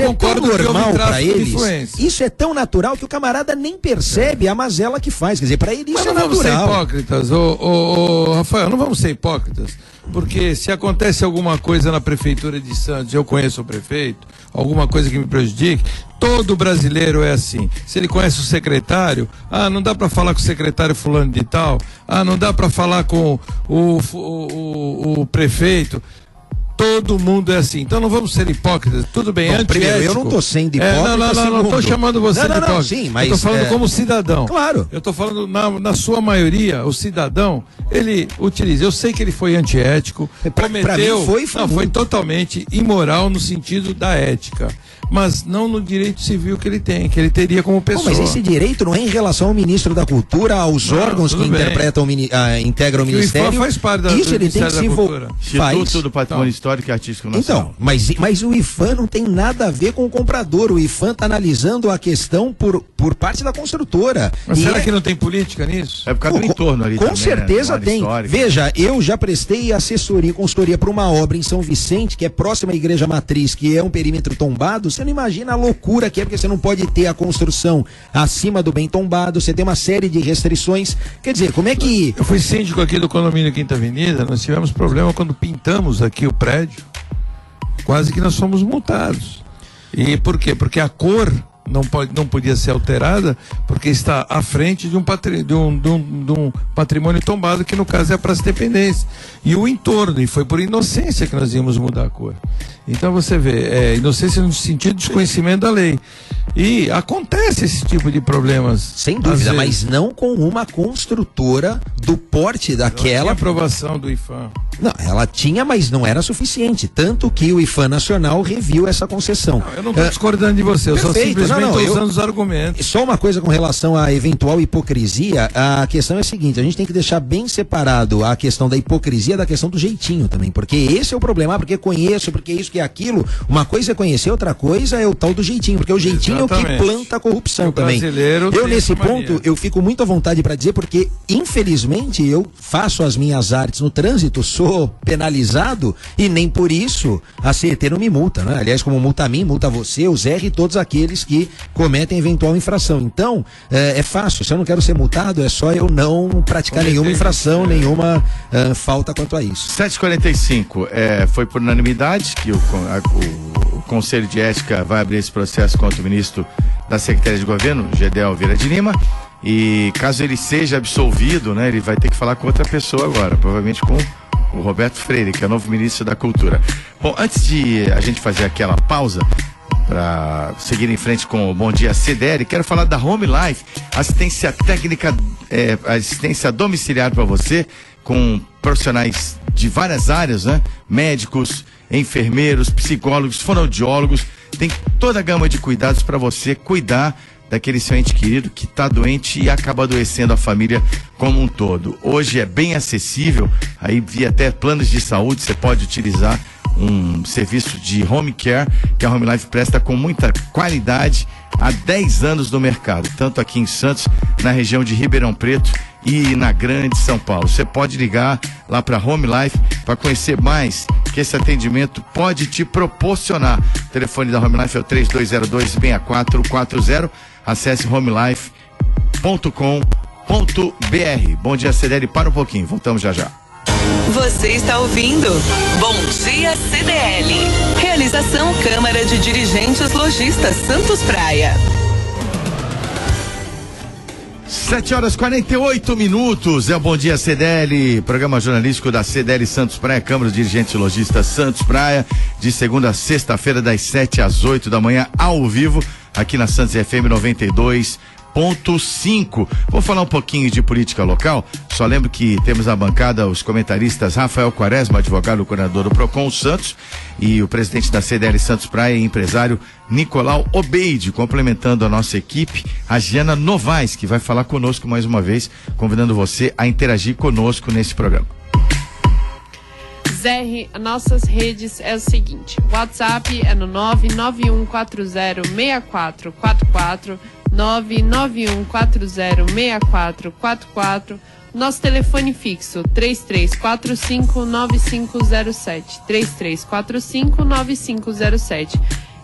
concordo tão normal para eles. Isso é tão natural que o camarada nem percebe a mazela que faz. Quer dizer, para ele isso é natural. Não vamos ser hipócritas, Rafael, não vamos ser hipócritas, porque se acontece alguma coisa na prefeitura de Santos, eu conheço o prefeito, alguma coisa que me prejudique, todo brasileiro é assim. Se ele conhece o secretário, não dá para falar com o secretário fulano de tal, não dá para falar com o prefeito. Todo mundo é assim. Então não vamos ser hipócritas. Tudo bem, antiético. Primeiro, eu não tô sendo hipócrita. Não estou chamando você de hipócrita. Sim, mas eu tô falando como cidadão. Claro. Eu tô falando, na sua maioria, o cidadão, ele utiliza. Eu sei que ele foi antiético, prometeu. Foi totalmente imoral no sentido da ética. Mas não no direito civil que ele tem, que ele teria como pessoa. Mas esse direito não é em relação ao ministro da Cultura, aos órgãos que integram o ministério. O IPHAN faz parte da Isso ele tem que se envolver. Instituto do Patrimônio Histórico e Artístico Nacional. Então, mas o IPHAN não tem nada a ver com o comprador. O IPHAN está analisando a questão por parte da construtora. Mas será que não tem política nisso? É por causa do entorno ali. Com certeza tem. Veja, eu já prestei assessoria e consultoria para uma obra em São Vicente, que é próxima à Igreja Matriz, que é um perímetro tombado. Você não imagina a loucura que é, porque você não pode ter a construção acima do bem tombado, você tem uma série de restrições. Quer dizer, como é que... Eu fui síndico aqui do condomínio Quinta Avenida, nós tivemos problema quando pintamos aqui o prédio, quase que nós fomos multados. E por quê? Porque a cor não podia ser alterada, porque está à frente de um patrimônio tombado, que no caso é a Praça Independência. E o entorno, e foi por inocência que nós íamos mudar a cor. Então você vê, inocência no sentido de desconhecimento da lei. E acontece esse tipo de problemas. Sem dúvida, mas não com uma construtora do porte daquela. Ela tinha aprovação do IPHAN. Não, ela tinha, mas não era suficiente. Tanto que o IPHAN Nacional reviu essa concessão. Não, eu não estou discordando de você, eu só simplesmente estou usando os argumentos. Só uma coisa com relação à eventual hipocrisia, a questão é a seguinte: a gente tem que deixar bem separado a questão da hipocrisia da questão do jeitinho também, porque esse é o problema, porque conheço, porque isso, que é aquilo. Uma coisa é conhecer, outra coisa é o tal do jeitinho, porque o jeitinho é o que planta a corrupção também. Eu nesse ponto, eu fico muito à vontade para dizer, porque infelizmente eu faço as minhas artes no trânsito, sou penalizado e nem por isso a CET não me multa, né? Aliás, como multa a mim, multa você, o Zé e todos aqueles que cometem eventual infração. Então, é fácil. Se eu não quero ser multado, é só eu não praticar nenhuma infração, nenhuma falta quanto a isso. 7h45, foi por unanimidade que o Conselho de Ética vai abrir esse processo contra o ministro da Secretaria de Governo, Gedel Vieira de Lima, e caso ele seja absolvido, né, ele vai ter que falar com outra pessoa agora, provavelmente com o Roberto Freire, que é o novo ministro da Cultura. Bom, antes de a gente fazer aquela pausa para seguir em frente com o Bom Dia CDL, quero falar da Home Life, assistência técnica, assistência domiciliar para você, com profissionais de várias áreas, né? Médicos, enfermeiros, psicólogos, fonoaudiólogos, tem toda a gama de cuidados para você cuidar daquele seu ente querido que está doente e acaba adoecendo a família como um todo. Hoje é bem acessível, aí via até planos de saúde, você pode utilizar um serviço de home care que a Home Life presta com muita qualidade há 10 anos no mercado, tanto aqui em Santos, na região de Ribeirão Preto e na Grande São Paulo. Você pode ligar lá para Home Life para conhecer mais que esse atendimento pode te proporcionar. O telefone da Home Life é o 3202-6440. Acesse Bom Dia CDL, para um pouquinho, voltamos já já. Você está ouvindo Bom Dia CDL. Realização Câmara de Dirigentes Lojistas Santos Praia. 7h48, é o Bom Dia CDL, programa jornalístico da CDL Santos Praia, Câmara de Dirigentes Lojistas Santos Praia, de segunda a sexta-feira, das 7 às 8 da manhã, ao vivo, aqui na Santos FM 92.5. Vou falar um pouquinho de política local. Só lembro que temos na bancada os comentaristas Rafael Quaresma, advogado coordenador do Procon Santos, e o presidente da CDL Santos Praia e empresário Nicolau Obeide, complementando a nossa equipe, a Giana Novaes, que vai falar conosco mais uma vez, convidando você a interagir conosco nesse programa. Zé, nossas redes é o seguinte: WhatsApp é no 991406444, 991406444, nosso telefone fixo 3345-9507, 3345-9507.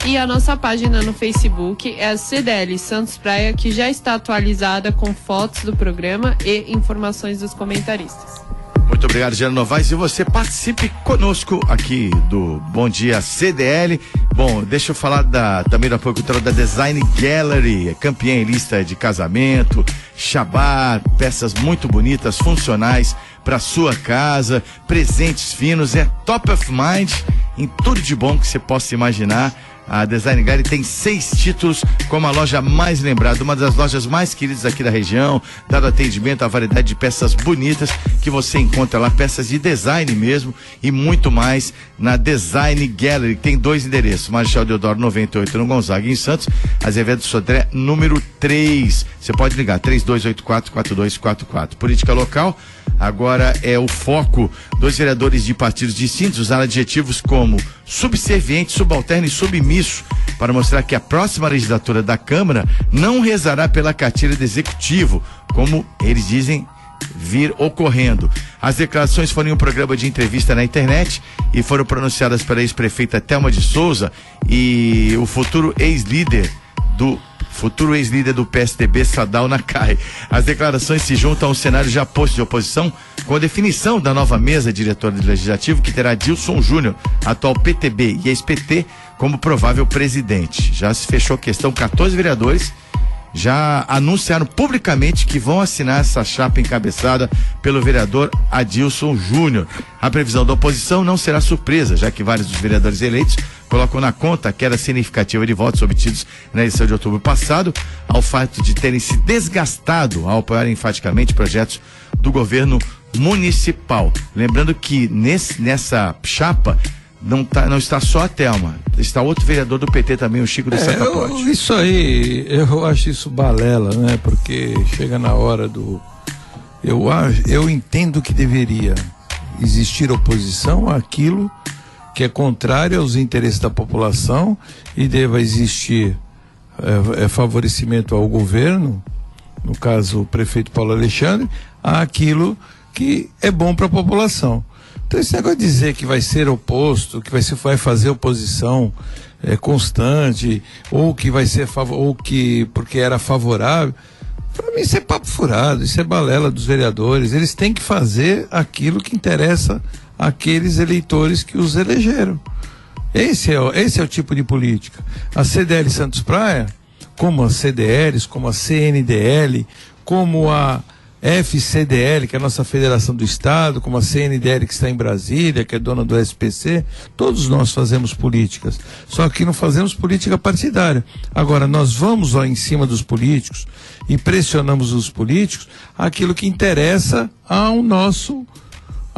E a nossa página no Facebook é a CDL Santos Praia, que já está atualizada com fotos do programa e informações dos comentaristas. Muito obrigado, Giana Novaes, e você participe conosco aqui do Bom Dia CDL. Bom, deixa eu falar também da produtora da Design Gallery, campeã em lista de casamento, Shabbat, peças muito bonitas, funcionais para sua casa, presentes finos, é top of mind em tudo de bom que você possa imaginar. A Design Gallery tem 6 títulos como a loja mais lembrada, uma das lojas mais queridas aqui da região, dado atendimento à variedade de peças bonitas que você encontra lá, peças de design mesmo e muito mais na Design Gallery. Tem 2 endereços, Marechal Deodoro 98 no Gonzaga em Santos, Azevedo Sodré número 3. Você pode ligar 3284-4244. Política local, agora é o foco dos vereadores de partidos distintos usar adjetivos como subserviente, subalterno e submisso para mostrar que a próxima legislatura da Câmara não rezará pela cartilha do Executivo, como eles dizem vir ocorrendo. As declarações foram em um programa de entrevista na internet e foram pronunciadas pela ex-prefeita Thelma de Souza e o futuro ex-líder do PSDB, Sadal Nakai. As declarações se juntam a um cenário já posto de oposição com a definição da nova mesa diretora do Legislativo, que terá Dilson Júnior, atual PTB e ex-PT, como provável presidente. Já se fechou a questão, 14 vereadores já anunciaram publicamente que vão assinar essa chapa encabeçada pelo vereador Adilson Júnior. A previsão da oposição não será surpresa, já que vários dos vereadores eleitos colocam na conta a queda significativa de votos obtidos na eleição de outubro passado, ao fato de terem se desgastado ao apoiar enfaticamente projetos do governo municipal. Lembrando que nessa chapa não está só a Thelma, está outro vereador do PT também, o Chico de Sataporte. Isso aí, eu acho isso balela, né? Porque chega na hora do... Eu entendo que deveria existir oposição àquilo que é contrário aos interesses da população e deva existir favorecimento ao governo, no caso o prefeito Paulo Alexandre, àquilo que é bom para a população. Então esse negócio de dizer que vai ser oposto, que vai fazer oposição constante, ou que vai ser ou que porque era favorável, para mim isso é papo furado, isso é balela dos vereadores. Eles têm que fazer aquilo que interessa àqueles eleitores que os elegeram. Esse é o tipo de política. A CDL Santos Praia, como as CDLs, como a CNDL, como a FCDL, que é a nossa Federação do Estado, como a CNDL que está em Brasília, que é dona do SPC, todos nós fazemos políticas, só que não fazemos política partidária. Agora, nós vamos em cima dos políticos e pressionamos os políticos aquilo que interessa a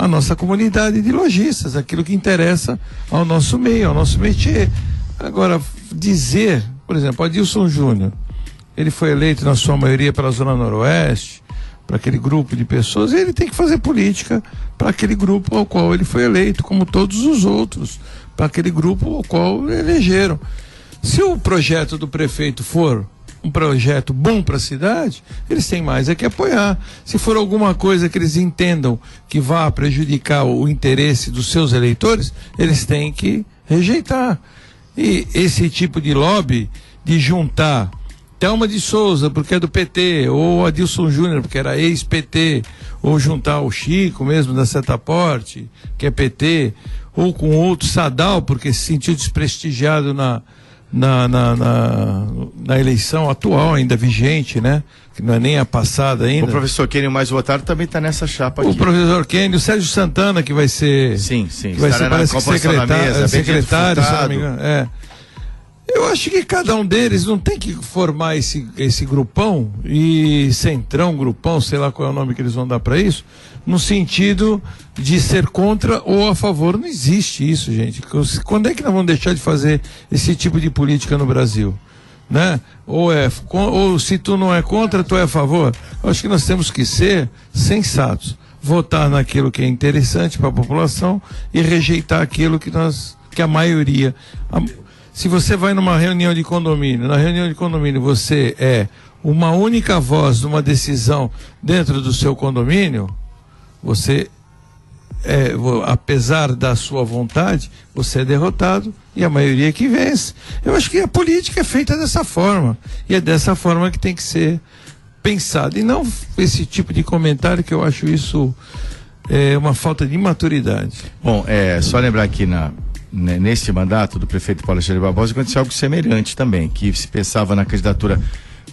nossa comunidade de lojistas, aquilo que interessa ao nosso meio, ao nosso métier. Agora, dizer, por exemplo, Adilson Júnior, ele foi eleito na sua maioria pela Zona Noroeste, para aquele grupo de pessoas, e ele tem que fazer política para aquele grupo ao qual ele foi eleito, como todos os outros, para aquele grupo ao qual elegeram. Se o projeto do prefeito for um projeto bom para a cidade, eles têm mais que apoiar. Se for alguma coisa que eles entendam que vá prejudicar o interesse dos seus eleitores, eles têm que rejeitar. E esse tipo de lobby, de juntar Thelma de Souza, porque é do PT, ou Adilson Júnior, porque era ex-PT, ou juntar o Chico mesmo da Setaporte, que é PT, ou com outro Sadal, porque se sentiu desprestigiado na eleição atual, ainda vigente, né? Que não é nem a passada ainda. O professor Kênio mais votado também está nessa chapa aqui. O professor Kênio, o Sérgio Santana, que vai ser... Sim. Que vai ser, parece que secretário, se não me engano. Eu acho que cada um deles não tem que formar esse grupão e centrão, grupão, sei lá qual é o nome que eles vão dar para isso, no sentido de ser contra ou a favor. Não existe isso, gente. Quando é que nós vamos deixar de fazer esse tipo de política no Brasil? Né? Ou se tu não é contra, tu é a favor. Eu acho que nós temos que ser sensatos, votar naquilo que é interessante para a população e rejeitar aquilo que a maioria... Se você vai numa reunião de condomínio, na reunião de condomínio você é uma única voz numa decisão dentro do seu condomínio, você apesar da sua vontade, você é derrotado e a maioria é que vence. Eu acho que a política é feita dessa forma e é dessa forma que tem que ser pensado, e não esse tipo de comentário, que eu acho isso uma falta de maturidade. Bom, só lembrar aqui neste mandato do prefeito Paulo Alexandre Barbosa aconteceu algo semelhante também, que se pensava na candidatura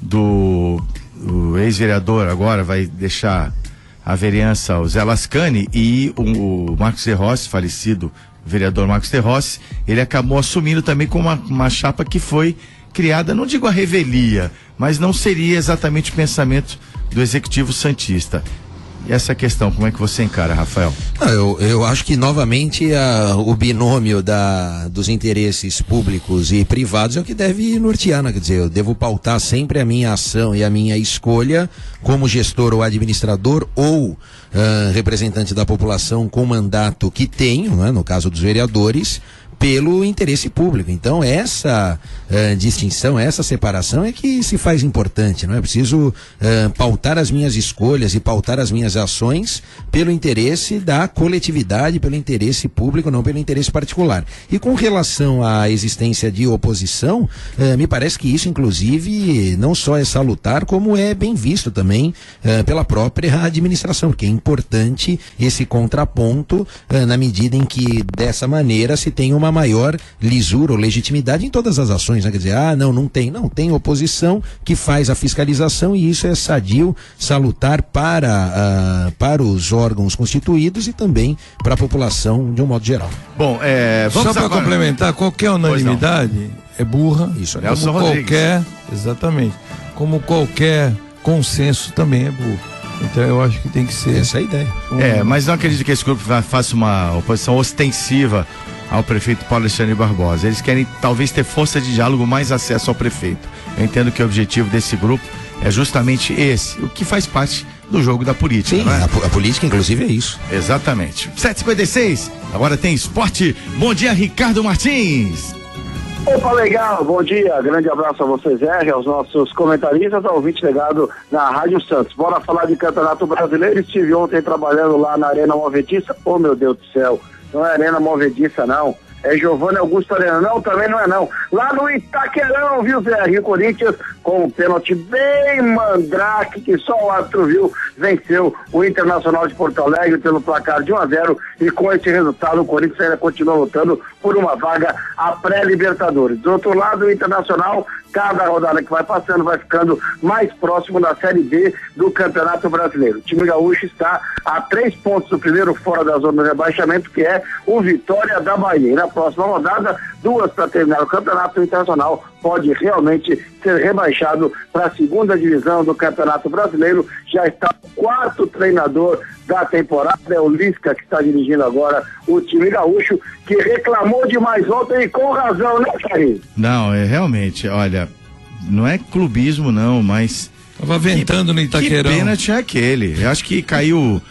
do ex-vereador, agora vai deixar a vereança, o Zé Lascani, e o Marcos de Rossi, falecido vereador Marcos de Rossi, ele acabou assumindo também com uma chapa que foi criada, não digo a revelia, mas não seria exatamente o pensamento do executivo santista. E essa questão, como é que você encara, Rafael? Eu acho que novamente o binômio dos interesses públicos e privados é o que deve nortear, né? Quer dizer, eu devo pautar sempre a minha ação e a minha escolha como gestor ou administrador ou representante da população com mandato que tenho, né? No caso dos vereadores, pelo interesse público. Então essa distinção, essa separação é que se faz importante, não é? Preciso pautar as minhas escolhas e pautar as minhas ações pelo interesse da coletividade, pelo interesse público, não pelo interesse particular. E com relação à existência de oposição, me parece que isso inclusive não só é salutar, como é bem visto também pela própria administração, porque é importante esse contraponto na medida em que dessa maneira se tem uma maior lisura ou legitimidade em todas as ações, né? Quer dizer, não tem oposição que faz a fiscalização, e isso é sadio, salutar para os órgãos constituídos e também para a população de um modo geral. Bom, vamos só para complementar, qualquer unanimidade é burra. Isso, Nelson Rodrigues. Exatamente, como qualquer consenso também é burro. Então eu acho que tem que ser essa a ideia. Mas não acredito que esse grupo faça uma oposição ostensiva ao prefeito Paulo Alexandre Barbosa. Eles querem talvez ter força de diálogo, mais acesso ao prefeito. Eu entendo que o objetivo desse grupo é justamente esse, o que faz parte do jogo da política. Sim, não é? a política inclusive é isso. Exatamente. 7h56, agora tem esporte. Bom dia, Ricardo Martins. Opa, legal, bom dia, grande abraço a vocês, aos nossos comentaristas, ao ouvinte ligado na Rádio Santos. Bora falar de Campeonato Brasileiro. Estive ontem trabalhando lá na Arena Movediça. Oh, meu Deus do céu, não é Arena Movediça, não. É Giovanni Augusto Arena. Não, também não é não. Lá no Itaquerão, viu, Zé? Rio Corinthians, com um pênalti bem mandrake, que só o árbitro viu, venceu o Internacional de Porto Alegre pelo placar de 1-0, e com esse resultado o Corinthians ainda continua lutando por uma vaga à pré-Libertadores. Do outro lado, o Internacional, cada rodada que vai passando, vai ficando mais próximo da Série B do Campeonato Brasileiro. O time gaúcho está a 3 pontos do primeiro, fora da zona de rebaixamento, que é o Vitória da Bahia. E na próxima rodada, 2 para terminar o Campeonato Internacional, pode realmente ser rebaixado para a segunda divisão do Campeonato Brasileiro. Já está o 4º treinador da temporada, é o Lisca, que está dirigindo agora o time gaúcho, que reclamou demais ontem, e com razão, né, Carinho? Não, realmente, olha, não é clubismo não, mas... Tava ventando no Itaquerão. Que pênalti é aquele? Eu acho que caiu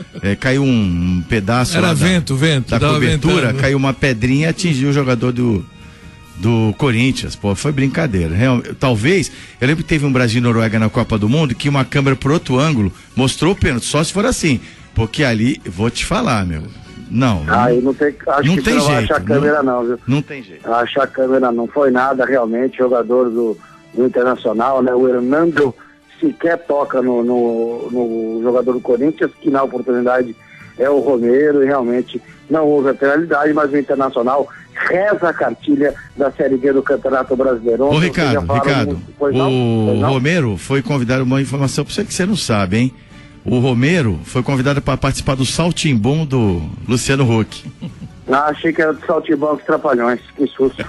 um pedaço. Era vento, da cobertura, ventando. Caiu uma pedrinha e atingiu o jogador do Corinthians. Pô, foi brincadeira. Talvez, eu lembro que teve um Brasil e Noruega na Copa do Mundo, que uma câmera por outro ângulo mostrou o pênalti, só se for assim. Porque ali, vou te falar, meu. Não. Aí não tem, acho não que tem você não jeito, vai achar a câmera não, viu? Não tem jeito. Achar a câmera não foi nada, realmente, jogador do Internacional, né? O Hernando sequer toca no jogador do Corinthians, que na oportunidade é o Romero, e realmente não houve a penalidade, mas o Internacional reza a cartilha da Série B do Campeonato Brasileiro. Ô Ricardo, o Romero foi convidado, uma informação para você que você não sabe, hein? O Romero foi convidado para participar do Saltimbom do Luciano Huck. Achei que era do Saltimbom dos Trapalhões, que susto.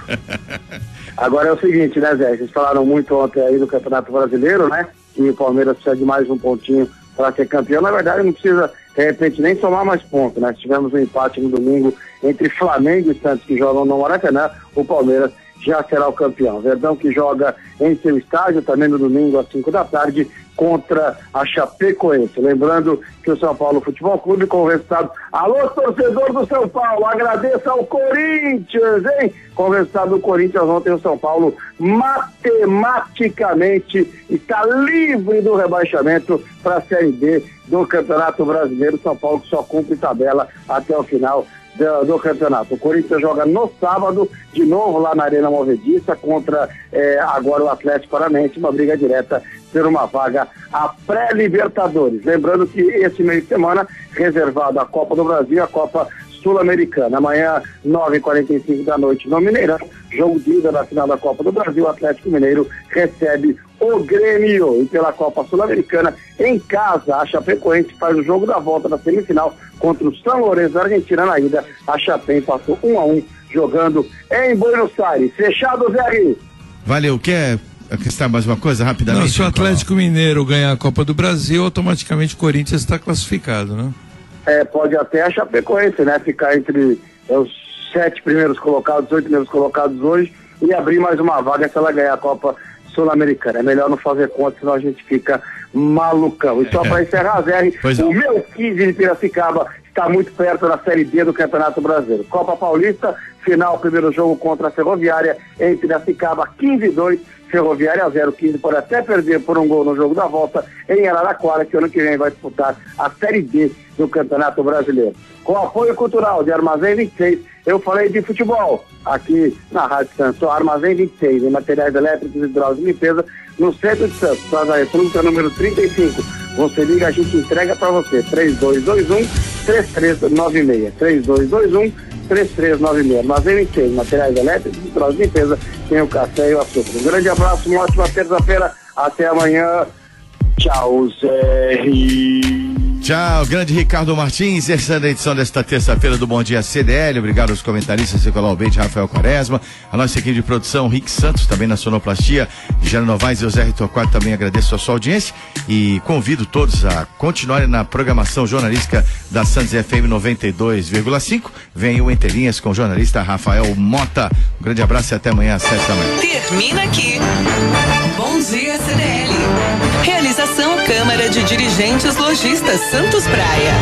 Agora é o seguinte, né, Zé? Vocês falaram muito ontem aí do Campeonato Brasileiro, né? Que o Palmeiras precisa de mais um pontinho para ser campeão. Na verdade, não precisa, de repente, nem somar mais pontos, né? Se tivemos um empate no domingo entre Flamengo e Santos, que jogam no Maracanã, o Palmeiras já será o campeão. Verdão, que joga em seu estádio, também no domingo às 5 da tarde, contra a Chapecoense. Lembrando que o São Paulo Futebol Clube, com o resultado... Alô, torcedor do São Paulo, agradeça ao Corinthians, hein? Com o resultado do Corinthians ontem, o São Paulo matematicamente está livre do rebaixamento para a Série B do Campeonato Brasileiro. São Paulo que só cumpre tabela até o final do campeonato. O Corinthians joga no sábado, de novo lá na Arena Movediça, contra agora o Atlético Paranaense, uma briga direta por uma vaga a pré-Libertadores. Lembrando que esse meio de semana, reservado à Copa do Brasil e a Copa Sul-Americana. Amanhã, 9h45 da noite no Mineirão, jogo de ida da final da Copa do Brasil, o Atlético Mineiro recebe o Grêmio. E pela Copa Sul-Americana, em casa, a Chapecoense faz o jogo da volta da semifinal contra o São Lourenço da Argentina. Na ida, a Chape passou 1-1 jogando em Buenos Aires. Fechado, Zé. Valeu, quer acrescentar mais uma coisa rapidamente? Não, se o Atlético Mineiro ganhar a Copa do Brasil, automaticamente o Corinthians está classificado, né? Pode até a Chapecoense, né? Ficar entre os 7 primeiros colocados, 8 primeiros colocados hoje e abrir mais uma vaga se ela ganhar a Copa Sul-Americana. É melhor não fazer conta, senão a gente fica malucão. E só para encerrar, Zé, o meu 15 de Piracicaba está muito perto da Série B do Campeonato Brasileiro. Copa Paulista, final, primeiro jogo contra a Ferroviária em Piracicaba, 15-2. Ferroviária 0-15, pode até perder por um gol no jogo da volta em Araraquara, que ano que vem vai disputar a Série B do Campeonato Brasileiro. Com apoio cultural de Armazém 26, eu falei de futebol aqui na Rádio Santos. Armazém 26, em materiais elétricos, hidráulicos e limpeza, no centro de Santos, Praça da República, número 35. Você liga, a gente entrega para você, 3221-3396, 3221-3396. Armazém 26, materiais elétricos, hidráulicos e limpeza, tem o café e o açúcar. Um grande abraço, uma ótima terça-feira, até amanhã. Tchau, Zé. Tchau, grande Ricardo Martins, essa é a edição desta terça-feira do Bom Dia CDL. Obrigado aos comentaristas Nicolau Bente, Rafael Quaresma, a nossa equipe de produção, Rick Santos, também na sonoplastia, Jânio Novaes e o Zé Torquato. Também agradeço a sua audiência e convido todos a continuarem na programação jornalística da Santos FM 92,5. Vem o Entre Linhas com o jornalista Rafael Mota. Um grande abraço e até amanhã às 7 da manhã. Termina aqui. Bom Dia CDL. Realização Câmara de Dirigentes Lojistas Santos Praia.